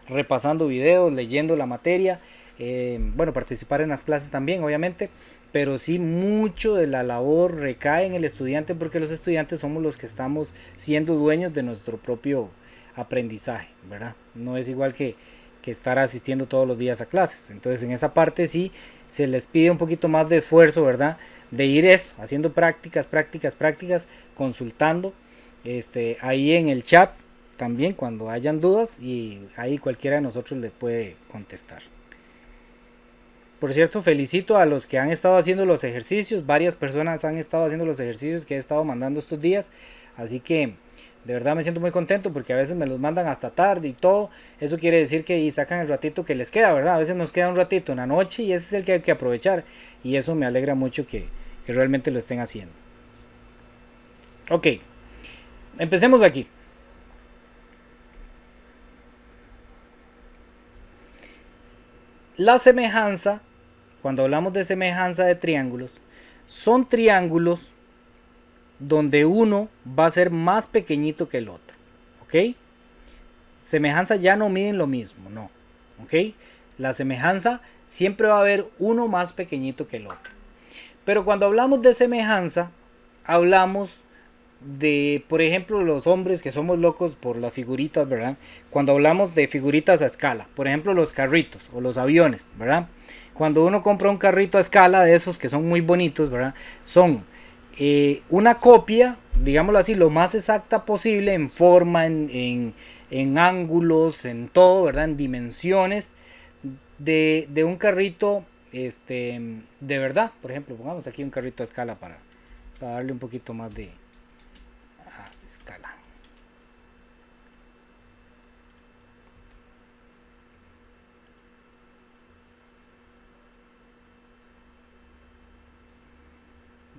repasando videos, leyendo la materia, bueno, participar en las clases también, obviamente, pero sí mucho de la labor recae en el estudiante porque los estudiantes somos los que estamos siendo dueños de nuestro propio aprendizaje, ¿verdad? No es igual que estar asistiendo todos los días a clases. Entonces en esa parte sí se les pide un poquito más de esfuerzo, ¿verdad? De ir esto, haciendo prácticas, consultando ahí en el chat también cuando hayan dudas, y ahí cualquiera de nosotros le puede contestar. Por cierto, felicito a los que han estado haciendo los ejercicios. Varias personas han estado haciendo los ejercicios que he estado mandando estos días, así que de verdad me siento muy contento porque a veces me los mandan hasta tarde y todo. Eso quiere decir que sacan el ratito que les queda, ¿verdad? A veces nos queda un ratito en la noche y ese es el que hay que aprovechar. Y eso me alegra mucho que realmente lo estén haciendo. Ok, empecemos aquí. La semejanza, cuando hablamos de semejanza de triángulos, son triángulos donde uno va a ser más pequeñito que el otro, ¿ok? Semejanza ya no miden lo mismo, no, ¿ok? La semejanza siempre va a haber uno más pequeñito que el otro. Pero cuando hablamos de semejanza, hablamos de, por ejemplo, los hombres que somos locos por las figuritas, ¿verdad? Cuando hablamos de figuritas a escala, por ejemplo, los carritos o los aviones, ¿verdad? Cuando uno compra un carrito a escala de esos que son muy bonitos, ¿verdad? Son una copia, digámoslo así, lo más exacta posible en forma, en ángulos, en todo, ¿verdad? En dimensiones de un carrito de verdad. Por ejemplo, pongamos aquí un carrito a escala para darle un poquito más de escala.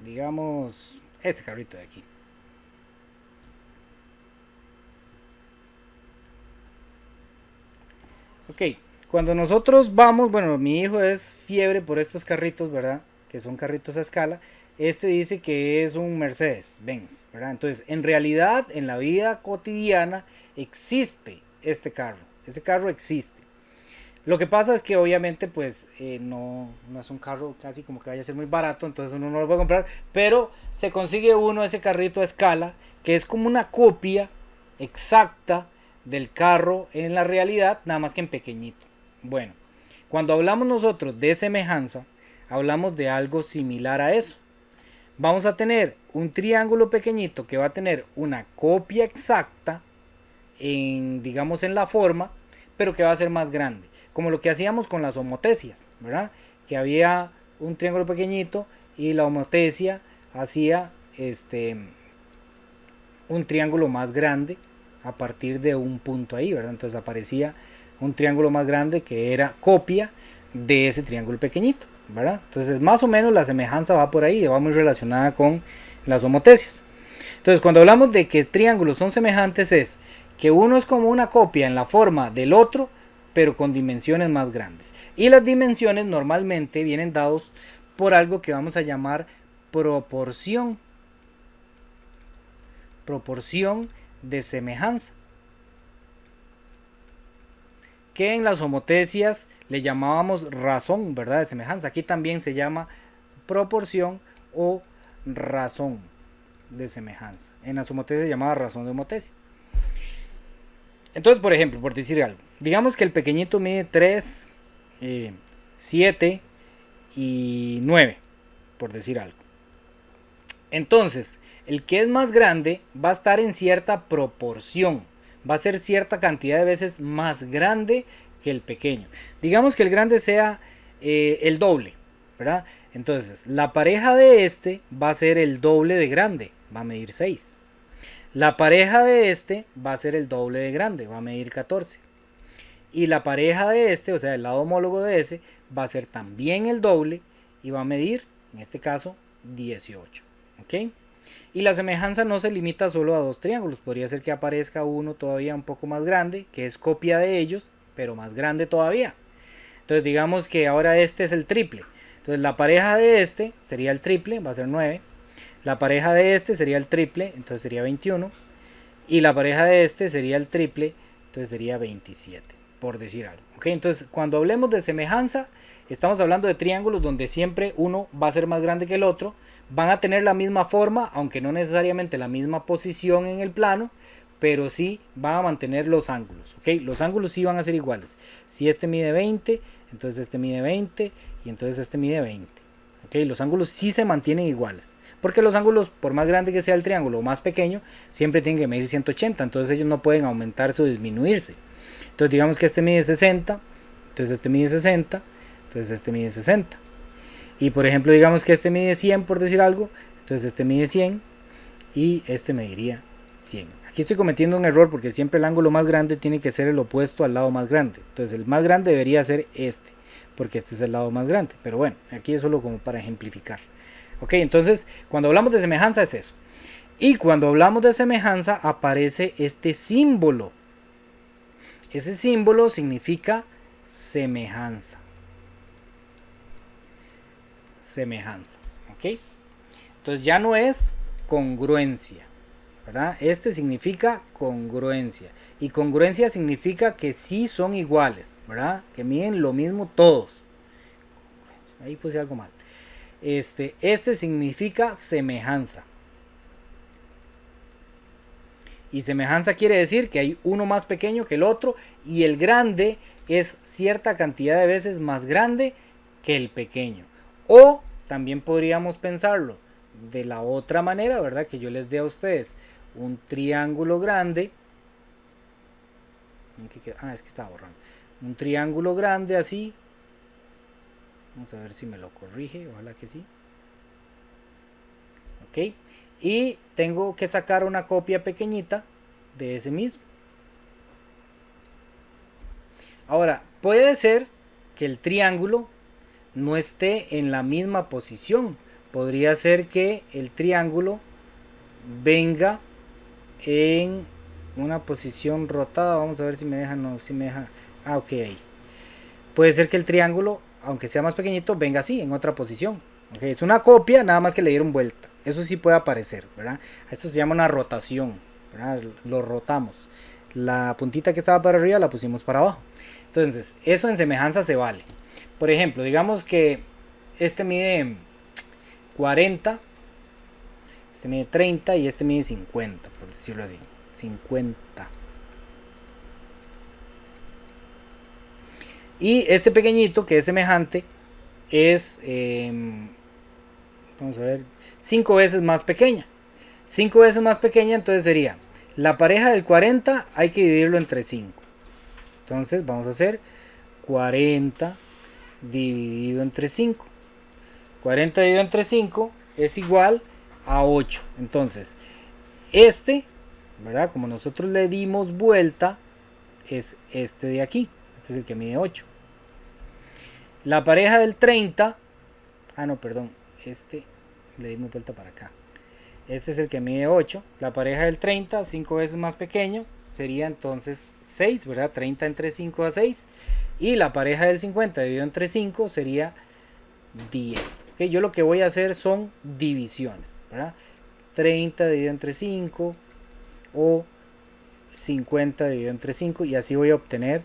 Digamos este carrito de aquí. Ok, cuando nosotros vamos, bueno, mi hijo es fiebre por estos carritos, ¿verdad? Que son carritos a escala. Este dice que es un Mercedes-Benz, ¿verdad? Entonces, en realidad, en la vida cotidiana existe este carro. Ese carro existe. Lo que pasa es que obviamente pues no es un carro casi como que vaya a ser muy barato, entonces uno no lo puede comprar, pero se consigue uno ese carrito a escala que es como una copia exacta del carro en la realidad, nada más que en pequeñito. Bueno, cuando hablamos nosotros de semejanza, hablamos de algo similar a eso. Vamos a tener un triángulo pequeñito que va a tener una copia exacta digamos en la forma, pero que va a ser más grande. Como lo que hacíamos con las homotecias, ¿verdad? Que había un triángulo pequeñito y la homotecia hacía un triángulo más grande a partir de un punto ahí, ¿verdad? Entonces aparecía un triángulo más grande que era copia de ese triángulo pequeñito, ¿verdad? Entonces más o menos la semejanza va por ahí, va muy relacionada con las homotecias. Entonces cuando hablamos de que triángulos son semejantes es que uno es como una copia en la forma del otro, pero con dimensiones más grandes. Y las dimensiones normalmente vienen dados por algo que vamos a llamar proporción. Proporción de semejanza. Que en las homotecias le llamábamos razón, ¿verdad? De semejanza. Aquí también se llama proporción o razón de semejanza. En las homotecias se llamaba razón de homotecia. Entonces, por ejemplo, por decir algo, digamos que el pequeñito mide 3, 7 y 9, por decir algo. Entonces, el que es más grande va a estar en cierta proporción, va a ser cierta cantidad de veces más grande que el pequeño. Digamos que el grande sea el doble, ¿verdad? Entonces, la pareja de este va a ser el doble de grande, va a medir 6. La pareja de este va a ser el doble de grande, va a medir 14. Y la pareja de este, o sea, el lado homólogo de ese, va a ser también el doble y va a medir, en este caso, 18. ¿Ok? Y la semejanza no se limita solo a dos triángulos. Podría ser que aparezca uno todavía un poco más grande, que es copia de ellos, pero más grande todavía. Entonces digamos que ahora este es el triple. Entonces la pareja de este sería el triple, va a ser 9. La pareja de este sería el triple, entonces sería 21. Y la pareja de este sería el triple, entonces sería 27, por decir algo. ¿Ok? Entonces cuando hablemos de semejanza, estamos hablando de triángulos donde siempre uno va a ser más grande que el otro. Van a tener la misma forma, aunque no necesariamente la misma posición en el plano, pero sí van a mantener los ángulos. ¿Ok? Los ángulos sí van a ser iguales. Si este mide 20, entonces este mide 20 y entonces este mide 20. ¿Ok? Los ángulos sí se mantienen iguales. Porque los ángulos, por más grande que sea el triángulo o más pequeño, siempre tienen que medir 180. Entonces ellos no pueden aumentarse o disminuirse. Entonces digamos que este mide 60, entonces este mide 60, entonces este mide 60. Y por ejemplo digamos que este mide 100 por decir algo, entonces este mide 100 y este mediría 100. Aquí estoy cometiendo un error porque siempre el ángulo más grande tiene que ser el opuesto al lado más grande. Entonces el más grande debería ser este, porque este es el lado más grande. Pero bueno, aquí es solo como para ejemplificar. Ok, entonces cuando hablamos de semejanza es eso. Y cuando hablamos de semejanza aparece este símbolo. Ese símbolo significa semejanza. Semejanza, ¿ok? Entonces ya no es congruencia, ¿verdad? Este significa congruencia. Y congruencia significa que sí son iguales, ¿verdad? Que miden lo mismo todos. Ahí puse algo mal. Este significa semejanza. Y semejanza quiere decir que hay uno más pequeño que el otro y el grande es cierta cantidad de veces más grande que el pequeño. O también podríamos pensarlo de la otra manera, ¿verdad? Que yo les dé a ustedes un triángulo grande. Es que estaba borrando. Un triángulo grande así. Vamos a ver si me lo corrige, ojalá que sí. Ok. Y tengo que sacar una copia pequeñita de ese mismo. Ahora, puede ser que el triángulo no esté en la misma posición. Podría ser que el triángulo venga en una posición rotada. Vamos a ver si me deja, no, si me deja. Ok, ahí. Puede ser que el triángulo, aunque sea más pequeñito, venga así, en otra posición. Okay, es una copia, nada más que le dieron vuelta. Eso sí puede aparecer, ¿verdad? Esto se llama una rotación, ¿verdad? Lo rotamos. La puntita que estaba para arriba la pusimos para abajo. Entonces, eso en semejanza se vale. Por ejemplo, digamos que este mide 40, este mide 30 y este mide 50, por decirlo así. 50. Y este pequeñito, que es semejante, es, vamos a ver, 5 veces más pequeña. 5 veces más pequeña, entonces sería, la pareja del 40 hay que dividirlo entre 5. Entonces vamos a hacer 40 dividido entre 5. 40 dividido entre 5 es igual a 8. Entonces, este, ¿verdad? Como nosotros le dimos vuelta, es este de aquí. Este es el que mide 8. La pareja del 30, este le dimos vuelta para acá. Este es el que mide 8. La pareja del 30, 5 veces más pequeño, sería entonces 6, ¿verdad? 30 entre 5 a 6. Y la pareja del 50 dividido entre 5 sería 10. ¿Okay? Yo lo que voy a hacer son divisiones, ¿verdad? 30 dividido entre 5 o 50 dividido entre 5 y así voy a obtener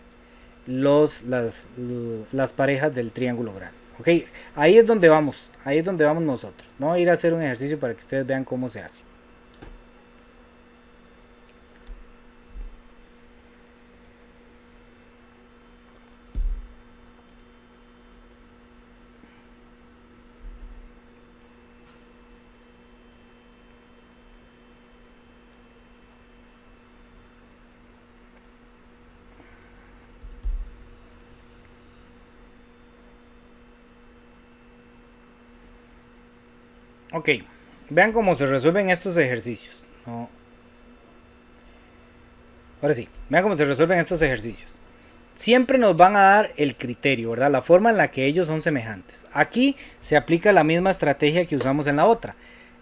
las parejas del triángulo grande. Ok, ahí es donde vamos nosotros. No voy a ir a hacer un ejercicio para que ustedes vean cómo se hace. Ok, vean cómo se resuelven estos ejercicios. No. Ahora sí, vean cómo se resuelven estos ejercicios. siempre nos van a dar el criterio, ¿verdad? La forma en la que ellos son semejantes. Aquí se aplica la misma estrategia que usamos en la otra.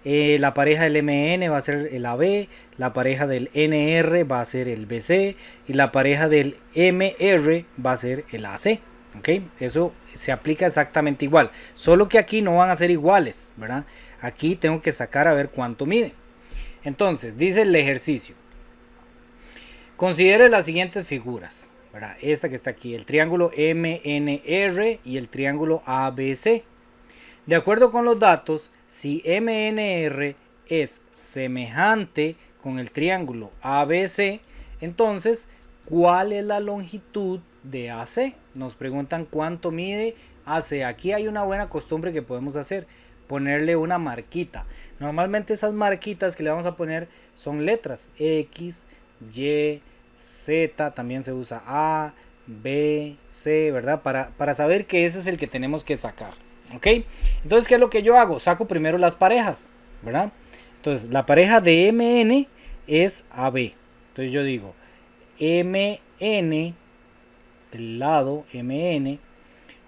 La pareja del MN va a ser el AB, la pareja del NR va a ser el BC y la pareja del MR va a ser el AC. ¿Ok? Eso se aplica exactamente igual, solo que aquí no van a ser iguales, ¿verdad? Aquí tengo que sacar a ver cuánto mide. Entonces, dice el ejercicio. Considere las siguientes figuras, ¿verdad? Esta que está aquí, el triángulo MNR y el triángulo ABC. De acuerdo con los datos, si MNR es semejante con el triángulo ABC, entonces, ¿cuál es la longitud de AC? Nos preguntan cuánto mide AC. Aquí hay una buena costumbre que podemos hacer, ponerle una marquita. Normalmente esas marquitas que le vamos a poner son letras X, Y, Z, también se usa A, B, C, ¿verdad? Para saber que ese es el que tenemos que sacar, ¿ok? Entonces, ¿qué es lo que yo hago? Saco primero las parejas, ¿verdad? Entonces, la pareja de MN es AB. Entonces yo digo, MN, el lado MN,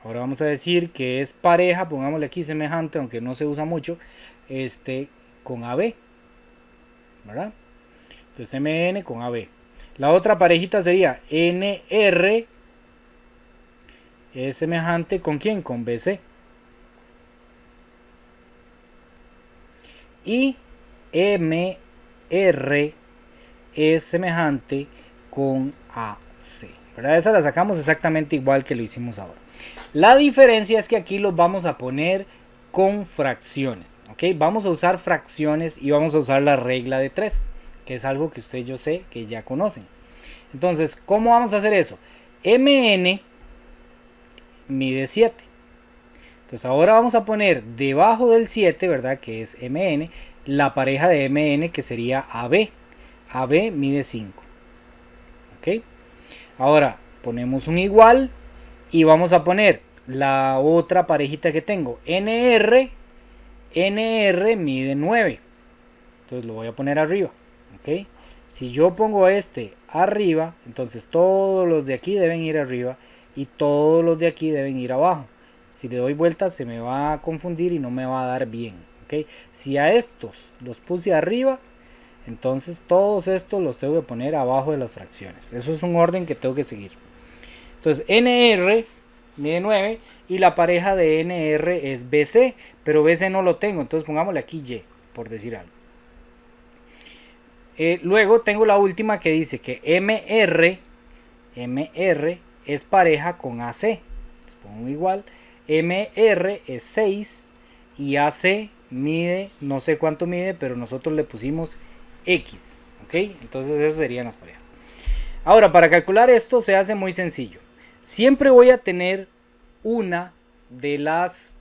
ahora vamos a decir que es pareja, pongámosle aquí semejante, aunque no se usa mucho, con AB, ¿verdad? Entonces MN con AB. La otra parejita sería NR, es semejante con ¿quién? Con BC. Y MR es semejante con AC, ¿verdad? Esa la sacamos exactamente igual que lo hicimos ahora. La diferencia es que aquí los vamos a poner con fracciones, ¿ok? Vamos a usar fracciones y vamos a usar la regla de 3, que es algo que ustedes yo sé que ya conocen. Entonces, ¿cómo vamos a hacer eso? MN mide 7. Entonces ahora vamos a poner debajo del 7, ¿verdad? Que es MN, la pareja de MN que sería AB. AB mide 5. ¿Ok? Ahora ponemos un igual y vamos a poner la otra parejita que tengo. NR. NR mide 9. Entonces lo voy a poner arriba. ¿Ok? Si yo pongo este arriba, entonces todos los de aquí deben ir arriba y todos los de aquí deben ir abajo. Si le doy vuelta se me va a confundir y no me va a dar bien, ¿ok? Si a estos los puse arriba, entonces todos estos los tengo que poner abajo de las fracciones. Eso es un orden que tengo que seguir. Entonces NR mide 9 y la pareja de NR es BC, pero BC no lo tengo, entonces pongámosle aquí Y, por decir algo. Luego tengo la última que dice que MR es pareja con AC. Entonces pongo igual. MR es 6 y AC mide, no sé cuánto mide, pero nosotros le pusimos X, ¿ok? Entonces esas serían las parejas. Ahora, para calcular esto se hace muy sencillo. Siempre voy a tener una de las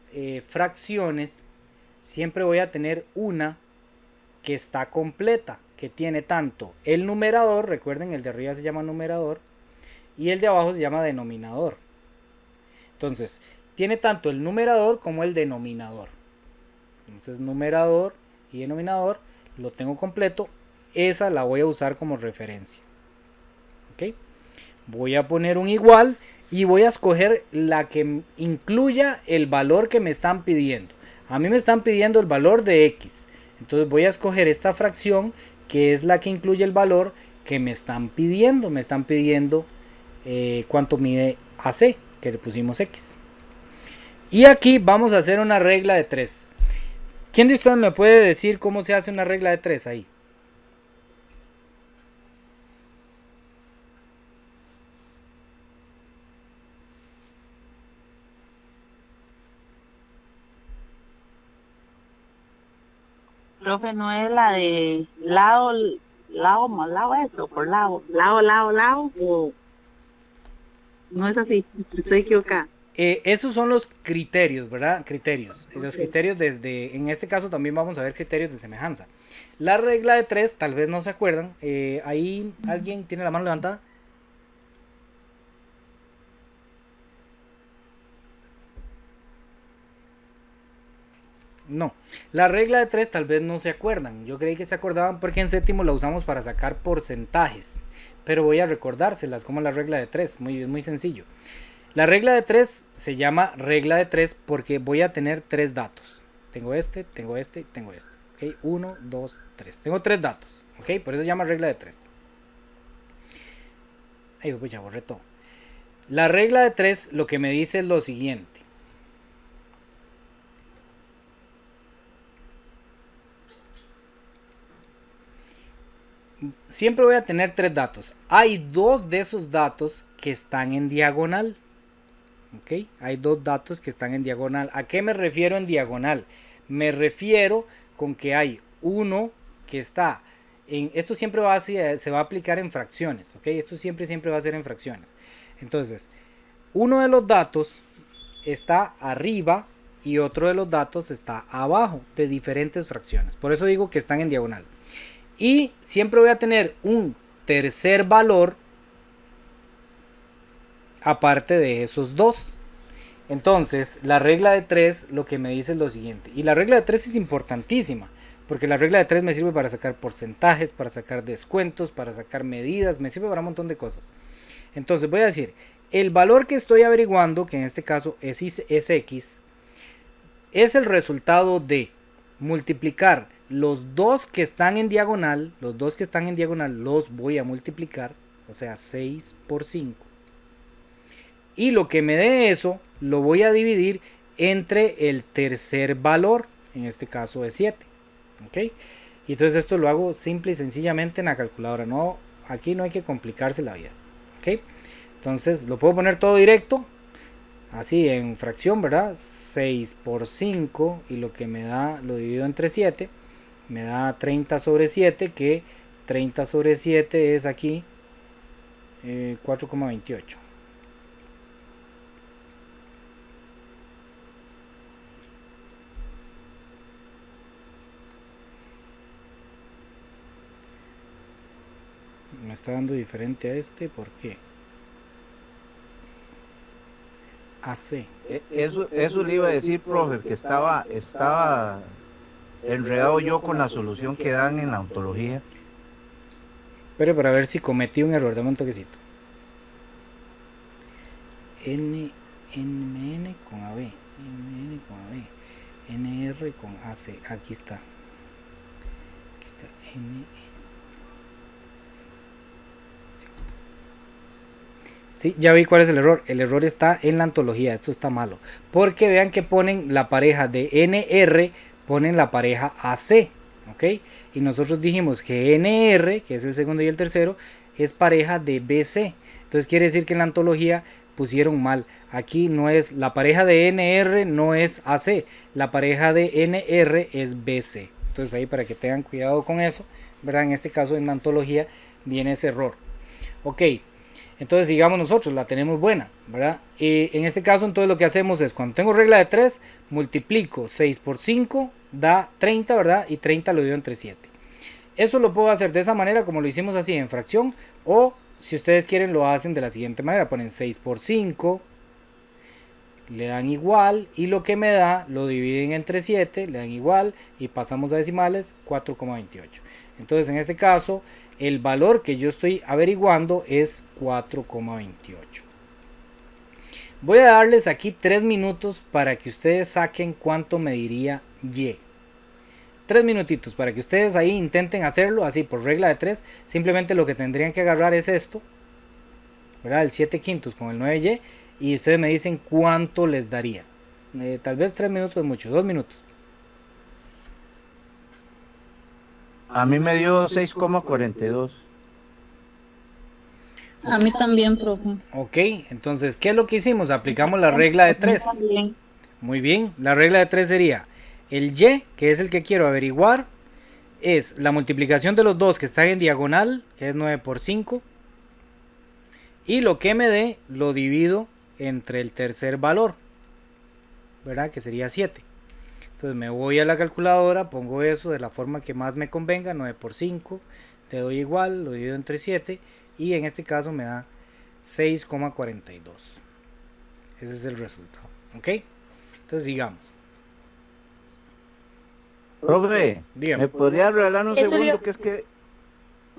fracciones, siempre voy a tener una que está completa, que tiene tanto el numerador, recuerden el de arriba se llama numerador, y el de abajo se llama denominador. Entonces, tiene tanto el numerador como el denominador. Entonces numerador y denominador lo tengo completo. Esa la voy a usar como referencia. ¿Ok? Voy a poner un igual y voy a escoger la que incluya el valor que me están pidiendo. A mí me están pidiendo el valor de X. Entonces voy a escoger esta fracción que es la que incluye el valor que me están pidiendo. Me están pidiendo cuánto mide AC, que le pusimos X. Y aquí vamos a hacer una regla de 3. ¿Quién de ustedes me puede decir cómo se hace una regla de 3 ahí? Profe, no es la de lado más lado, eso, por lado, o no es así, estoy equivocada. Esos son los criterios, ¿verdad? Criterios. Okay. Los criterios desde, en este caso también vamos a ver criterios de semejanza. La regla de 3, tal vez no se acuerdan. Ahí alguien tiene la mano levantada. No, la regla de 3 tal vez no se acuerdan. Yo creí que se acordaban porque en séptimo la usamos para sacar porcentajes. pero voy a recordárselas como la regla de 3, muy sencillo. La regla de 3 se llama regla de 3 porque voy a tener 3 datos. Tengo este, tengo este, tengo este. ¿Okay? 1, 2, 3. Tengo 3 datos. ¿Okay? Por eso se llama regla de 3. Ay, pues ya borré todo. La regla de 3 lo que me dice es lo siguiente. Siempre voy a tener 3 datos. Hay 2 de esos datos que están en diagonal. ¿Ok? Hay 2 datos que están en diagonal. ¿A qué me refiero en diagonal? Me refiero con que hay uno que está en... Esto siempre se va a aplicar en fracciones. ¿Ok? Esto siempre va a ser en fracciones. Entonces, uno de los datos está arriba y otro de los datos está abajo de diferentes fracciones. Por eso digo que están en diagonal. Y siempre voy a tener un tercer valor aparte de esos dos. Entonces la regla de 3 lo que me dice es lo siguiente. Y la regla de 3 es importantísima. Porque la regla de 3 me sirve para sacar porcentajes, para sacar descuentos, para sacar medidas. Me sirve para un montón de cosas. Entonces voy a decir, el valor que estoy averiguando, que en este caso es X, es el resultado de multiplicar los dos que están en diagonal. Los dos que están en diagonal los voy a multiplicar. O sea, 6 por 5. Y lo que me dé eso, lo voy a dividir entre el tercer valor. En este caso es 7. ¿Ok? Y entonces esto lo hago simple y sencillamente en la calculadora. No, aquí no hay que complicarse la vida. ¿Ok? Entonces lo puedo poner todo directo. Así en fracción, ¿verdad? 6 por 5. Y lo que me da, lo divido entre 7. Me da 30 sobre 7. Que 30 sobre 7 es aquí 4,28. Me está dando diferente a este, ¿por qué? AC. Eso le iba a decir, profe, que estaba enredado yo con la solución que dan en la ontología. Pero para ver si cometí un error, dame un toquecito. NN con AB, NN con AB, NR con AC, aquí está. Aquí está N. Sí, ya vi cuál es el error. El error está en la antología. Esto está malo. Porque vean que ponen la pareja de NR, ponen la pareja AC. ¿Ok? Y nosotros dijimos que NR, que es el segundo y el tercero, es pareja de BC. Entonces quiere decir que en la antología pusieron mal. Aquí no es, la pareja de NR no es AC. La pareja de NR es BC. Entonces ahí para que tengan cuidado con eso, ¿verdad? En este caso en la antología viene ese error. Ok. Entonces digamos nosotros la tenemos buena, ¿verdad? En este caso entonces lo que hacemos es, cuando tengo regla de 3, multiplico 6 por 5, da 30, ¿verdad? Y 30 lo divido entre 7. Eso lo puedo hacer de esa manera como lo hicimos así en fracción, o si ustedes quieren lo hacen de la siguiente manera, ponen 6 por 5, le dan igual, y lo que me da lo dividen entre 7, le dan igual, y pasamos a decimales, 4,28. Entonces en este caso el valor que yo estoy averiguando es 4,28. Voy a darles aquí 3 minutos para que ustedes saquen cuánto me diría Y. 3 minutitos para que ustedes ahí intenten hacerlo así por regla de 3. Simplemente lo que tendrían que agarrar es esto, ¿verdad? El 7 quintos con el 9Y, y ustedes me dicen cuánto les daría. Tal vez 3 minutos es mucho, 2 minutos. A mí me dio 6,42. A mí también, profe. Ok, entonces, ¿qué es lo que hicimos? Aplicamos la regla de 3. Muy bien, la regla de 3 sería el Y, que es el que quiero averiguar, es la multiplicación de los dos que están en diagonal, que es 9 por 5. Y lo que me dé, lo divido entre el tercer valor, ¿verdad? Que sería 7. Entonces me voy a la calculadora, pongo eso de la forma que más me convenga, 9 por 5, le doy igual, lo divido entre 7 y en este caso me da 6,42. Ese es el resultado, ¿ok? Entonces sigamos. Profe, Dígame. ¿me podría regalar un Eso segundo? yo- Que es que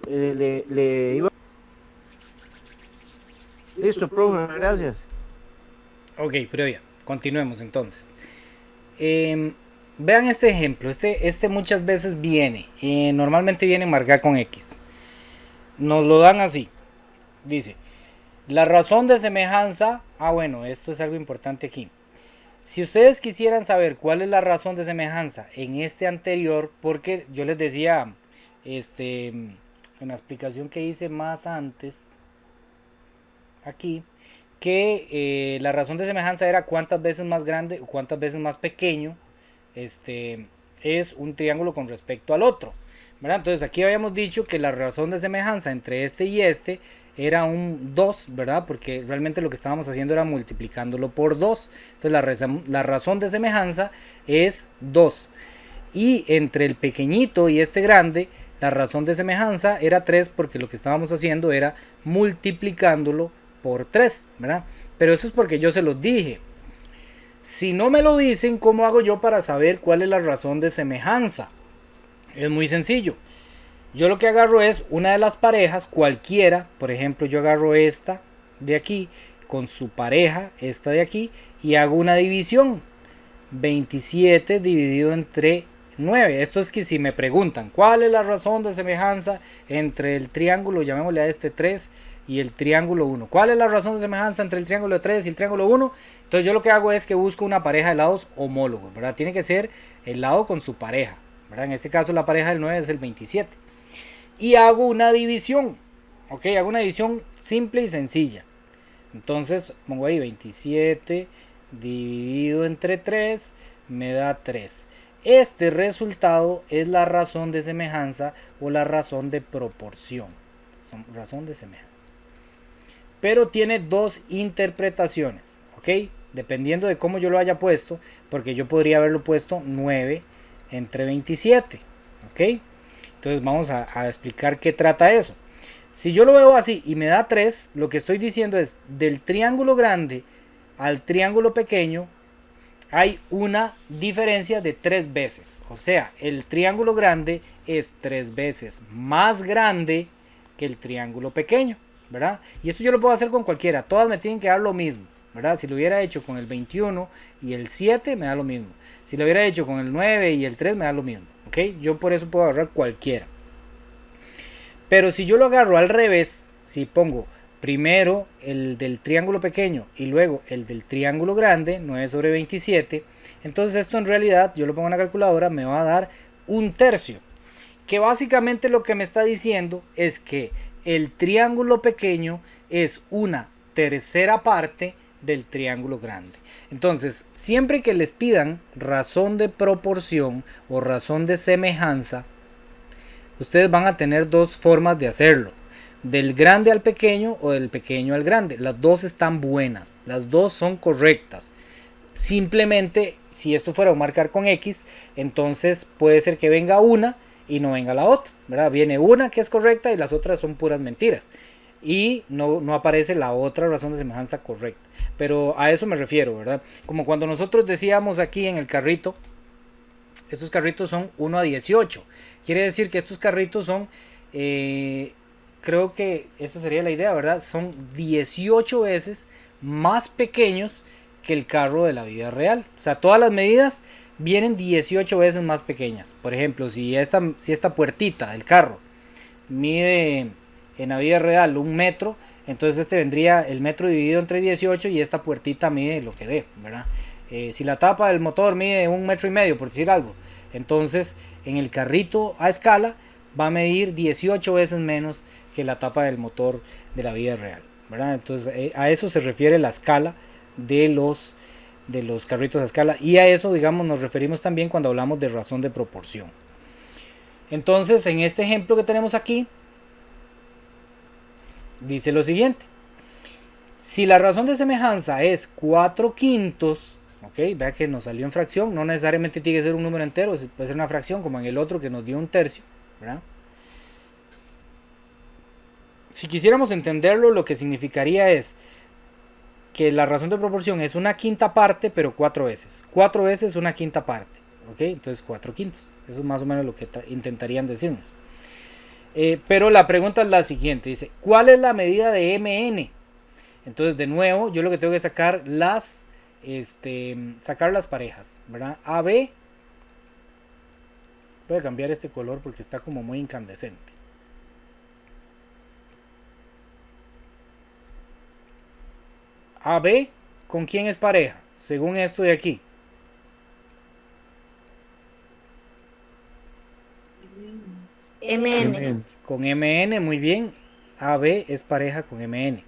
le iba... Listo, profe, gracias. Ok, pero bien, continuemos entonces. Vean este ejemplo, este muchas veces viene, normalmente viene marcado con X. Nos lo dan así, dice, la razón de semejanza, bueno, esto es algo importante aquí. Si ustedes quisieran saber cuál es la razón de semejanza en este anterior, porque yo les decía, en la explicación que hice más antes, aquí, que la razón de semejanza era cuántas veces más grande o cuántas veces más pequeño es un triángulo con respecto al otro, ¿verdad? Entonces aquí habíamos dicho que la razón de semejanza entre este y este era un 2, ¿verdad? Porque realmente lo que estábamos haciendo era multiplicándolo por 2. Entonces la razón de semejanza es 2. Y entre el pequeñito y este grande, la razón de semejanza era 3 porque lo que estábamos haciendo era multiplicándolo por 3, ¿verdad? Pero eso es porque yo se los dije. Si no me lo dicen, ¿cómo hago yo para saber cuál es la razón de semejanza? Es muy sencillo. Yo lo que agarro es una de las parejas, cualquiera, por ejemplo, yo agarro esta de aquí con su pareja, esta de aquí, y hago una división. 27 dividido entre 9. Esto es que si me preguntan, ¿cuál es la razón de semejanza entre el triángulo, llamémosle a este 3, y el triángulo 1? ¿Cuál es la razón de semejanza entre el triángulo 3 y el triángulo 1? Entonces yo lo que hago es que busco una pareja de lados homólogos, ¿verdad? Tiene que ser el lado con su pareja, ¿verdad? En este caso la pareja del 9 es el 27. Y hago una división, ¿ok? Hago una división simple y sencilla. Entonces pongo ahí 27 dividido entre 3 me da 3. Este resultado es la razón de semejanza o la razón de proporción. Razón de semejanza. Pero tiene dos interpretaciones, ¿ok? Dependiendo de cómo yo lo haya puesto, porque yo podría haberlo puesto 9 entre 27, ¿ok? Entonces vamos a explicar qué trata eso. Si yo lo veo así y me da 3, lo que estoy diciendo es del triángulo grande al triángulo pequeño hay una diferencia de 3 veces. O sea, el triángulo grande es 3 veces más grande que el triángulo pequeño, ¿verdad? Y esto yo lo puedo hacer con cualquiera. Todas me tienen que dar lo mismo, ¿verdad? Si lo hubiera hecho con el 21 y el 7 me da lo mismo. Si lo hubiera hecho con el 9 y el 3 me da lo mismo, ¿ok? Yo por eso puedo agarrar cualquiera. Pero si yo lo agarro al revés, si pongo primero el del triángulo pequeño y luego el del triángulo grande, 9 sobre 27, entonces esto en realidad, yo lo pongo en la calculadora, me va a dar 1/3. Que básicamente lo que me está diciendo es que el triángulo pequeño es una tercera parte del triángulo grande. Entonces, siempre que les pidan razón de proporción o razón de semejanza, ustedes van a tener dos formas de hacerlo. Del grande al pequeño o del pequeño al grande. Las dos están buenas. Las dos son correctas. Simplemente, si esto fuera a marcar con X, entonces puede ser que venga una y no venga la otra, ¿verdad? Viene una que es correcta y las otras son puras mentiras. Y no aparece la otra razón de semejanza correcta. Pero a eso me refiero, ¿verdad? Como cuando nosotros decíamos aquí en el carrito, estos carritos son 1 a 18. Quiere decir que estos carritos son, creo que esta sería la idea, ¿verdad? Son 18 veces más pequeños que el carro de la vida real. O sea, todas las medidas vienen 18 veces más pequeñas. Por ejemplo, si esta puertita del carro mide en la vida real 1 metro, entonces este vendría el metro dividido entre 18 y esta puertita mide lo que dé, ¿verdad? Si la tapa del motor mide 1,5 metros, por decir algo, entonces en el carrito a escala va a medir 18 veces menos que la tapa del motor de la vida real, ¿verdad? Entonces a eso se refiere la escala de los carritos a escala, y a eso, digamos, nos referimos también cuando hablamos de razón de proporción. Entonces, en este ejemplo que tenemos aquí, dice lo siguiente: si la razón de semejanza es 4/5, ok, vea que nos salió en fracción, no necesariamente tiene que ser un número entero, puede ser una fracción como en el otro que nos dio 1/3, ¿verdad? Si quisiéramos entenderlo, lo que significaría es que la razón de proporción es 1/5 parte, pero 4 veces. 4 veces 1/5 parte, ok, entonces 4/5. Eso es más o menos lo que intentarían decirnos. Pero la pregunta es la siguiente, dice, ¿cuál es la medida de mn? Entonces, de nuevo, yo lo que tengo que sacar sacar las parejas, ¿verdad? AB. Voy a cambiar este color porque está como muy incandescente. AB, ¿con quién es pareja? Según esto de aquí. MN. Con MN, muy bien. AB es pareja con MN.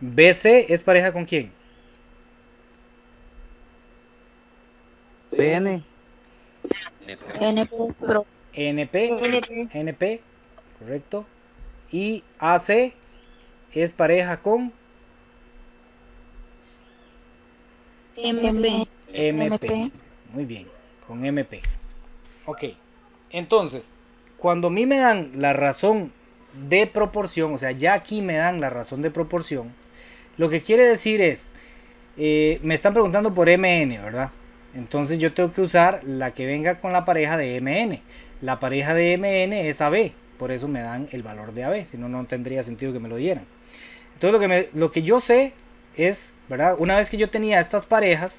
BC es pareja con quién? PN. NP, pero NP. NP. NP, correcto. Y AC es pareja con MP. MP. Muy bien, con MP. Ok, entonces, cuando a mí me dan la razón de proporción, o sea, ya aquí me dan la razón de proporción, lo que quiere decir es, me están preguntando por MN, ¿verdad? Entonces yo tengo que usar la que venga con la pareja de MN. La pareja de MN es AB, por eso me dan el valor de AB, si no, no tendría sentido que me lo dieran. Entonces lo que yo sé es, ¿verdad? Una vez que yo tenía estas parejas,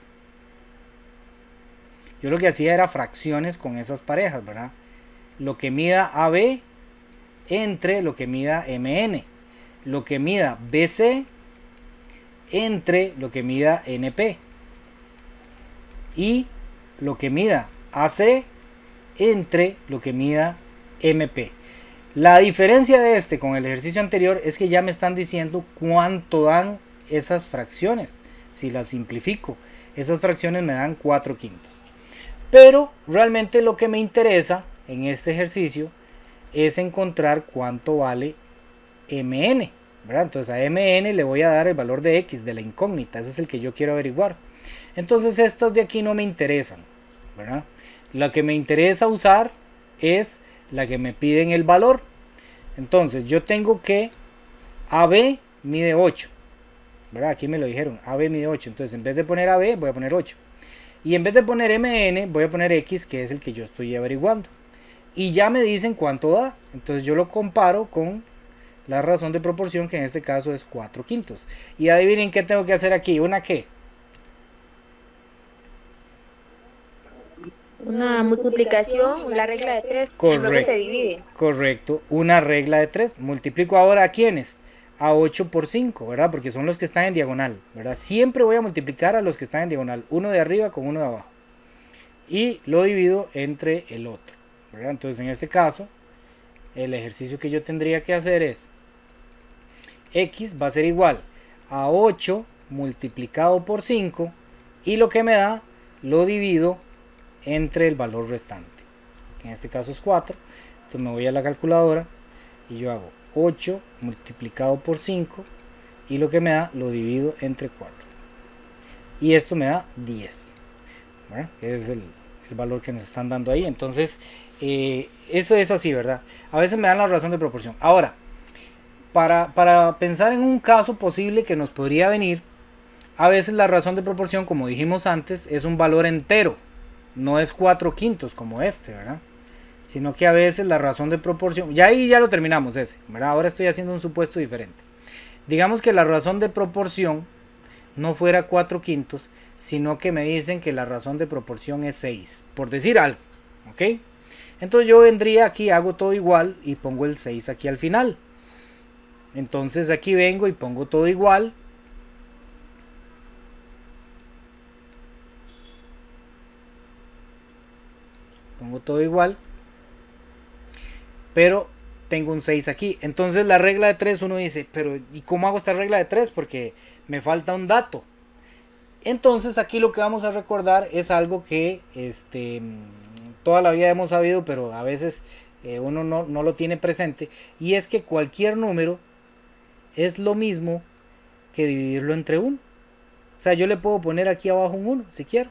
yo lo que hacía era fracciones con esas parejas, ¿verdad? Lo que mida AB entre lo que mida MN. Lo que mida BC entre lo que mida NP. Y lo que mida AC entre lo que mida MP. La diferencia de este con el ejercicio anterior es que ya me están diciendo cuánto dan esas fracciones. Si las simplifico, esas fracciones me dan 4/5. Pero realmente lo que me interesa en este ejercicio es encontrar cuánto vale MN, ¿verdad? Entonces a MN le voy a dar el valor de X, de la incógnita, ese es el que yo quiero averiguar. Entonces estas de aquí no me interesan, ¿verdad? La que me interesa usar es la que me piden el valor. Entonces yo tengo que AB mide 8, ¿verdad? Aquí me lo dijeron, AB mide 8, entonces en vez de poner AB voy a poner 8. Y en vez de poner MN voy a poner X, que es el que yo estoy averiguando. Y ya me dicen cuánto da. Entonces yo lo comparo con la razón de proporción, que en este caso es 4/5. Y adivinen qué tengo que hacer aquí. ¿Una qué? Una multiplicación, la regla de 3. Correcto. Luego se divide. Correcto. Una regla de 3. Multiplico ahora a quiénes. A 8 por 5, ¿verdad? Porque son los que están en diagonal, ¿verdad? Siempre voy a multiplicar a los que están en diagonal. Uno de arriba con uno de abajo. Y lo divido entre el otro, ¿verdad? Entonces en este caso, el ejercicio que yo tendría que hacer es X va a ser igual a 8 multiplicado por 5. Y lo que me da, lo divido entre el valor restante. Que en este caso es 4. Entonces me voy a la calculadora y yo hago 8 multiplicado por 5 y lo que me da lo divido entre 4 y esto me da 10, ¿verdad? Es el valor que nos están dando ahí. Entonces eso es así, ¿verdad? A veces me dan la razón de proporción. Ahora, para pensar en un caso posible que nos podría venir, a veces la razón de proporción, como dijimos antes, es un valor entero, no es 4/5 como este, ¿verdad? Sino que a veces la razón de proporción, ya ahí ya lo terminamos ese, ¿verdad? Ahora estoy haciendo un supuesto diferente. Digamos que la razón de proporción no fuera 4/5, sino que me dicen que la razón de proporción es 6, por decir algo, ¿ok? Entonces yo vendría aquí, hago todo igual y pongo el 6 aquí al final. Entonces aquí vengo y pongo todo igual. Pongo todo igual. Pero tengo un 6 aquí. Entonces la regla de 3 uno dice, pero ¿y cómo hago esta regla de 3? Porque me falta un dato. Entonces aquí lo que vamos a recordar es algo que toda la vida hemos sabido, pero a veces uno no lo tiene presente. Y es que cualquier número es lo mismo que dividirlo entre 1. O sea, yo le puedo poner aquí abajo un 1 si quiero,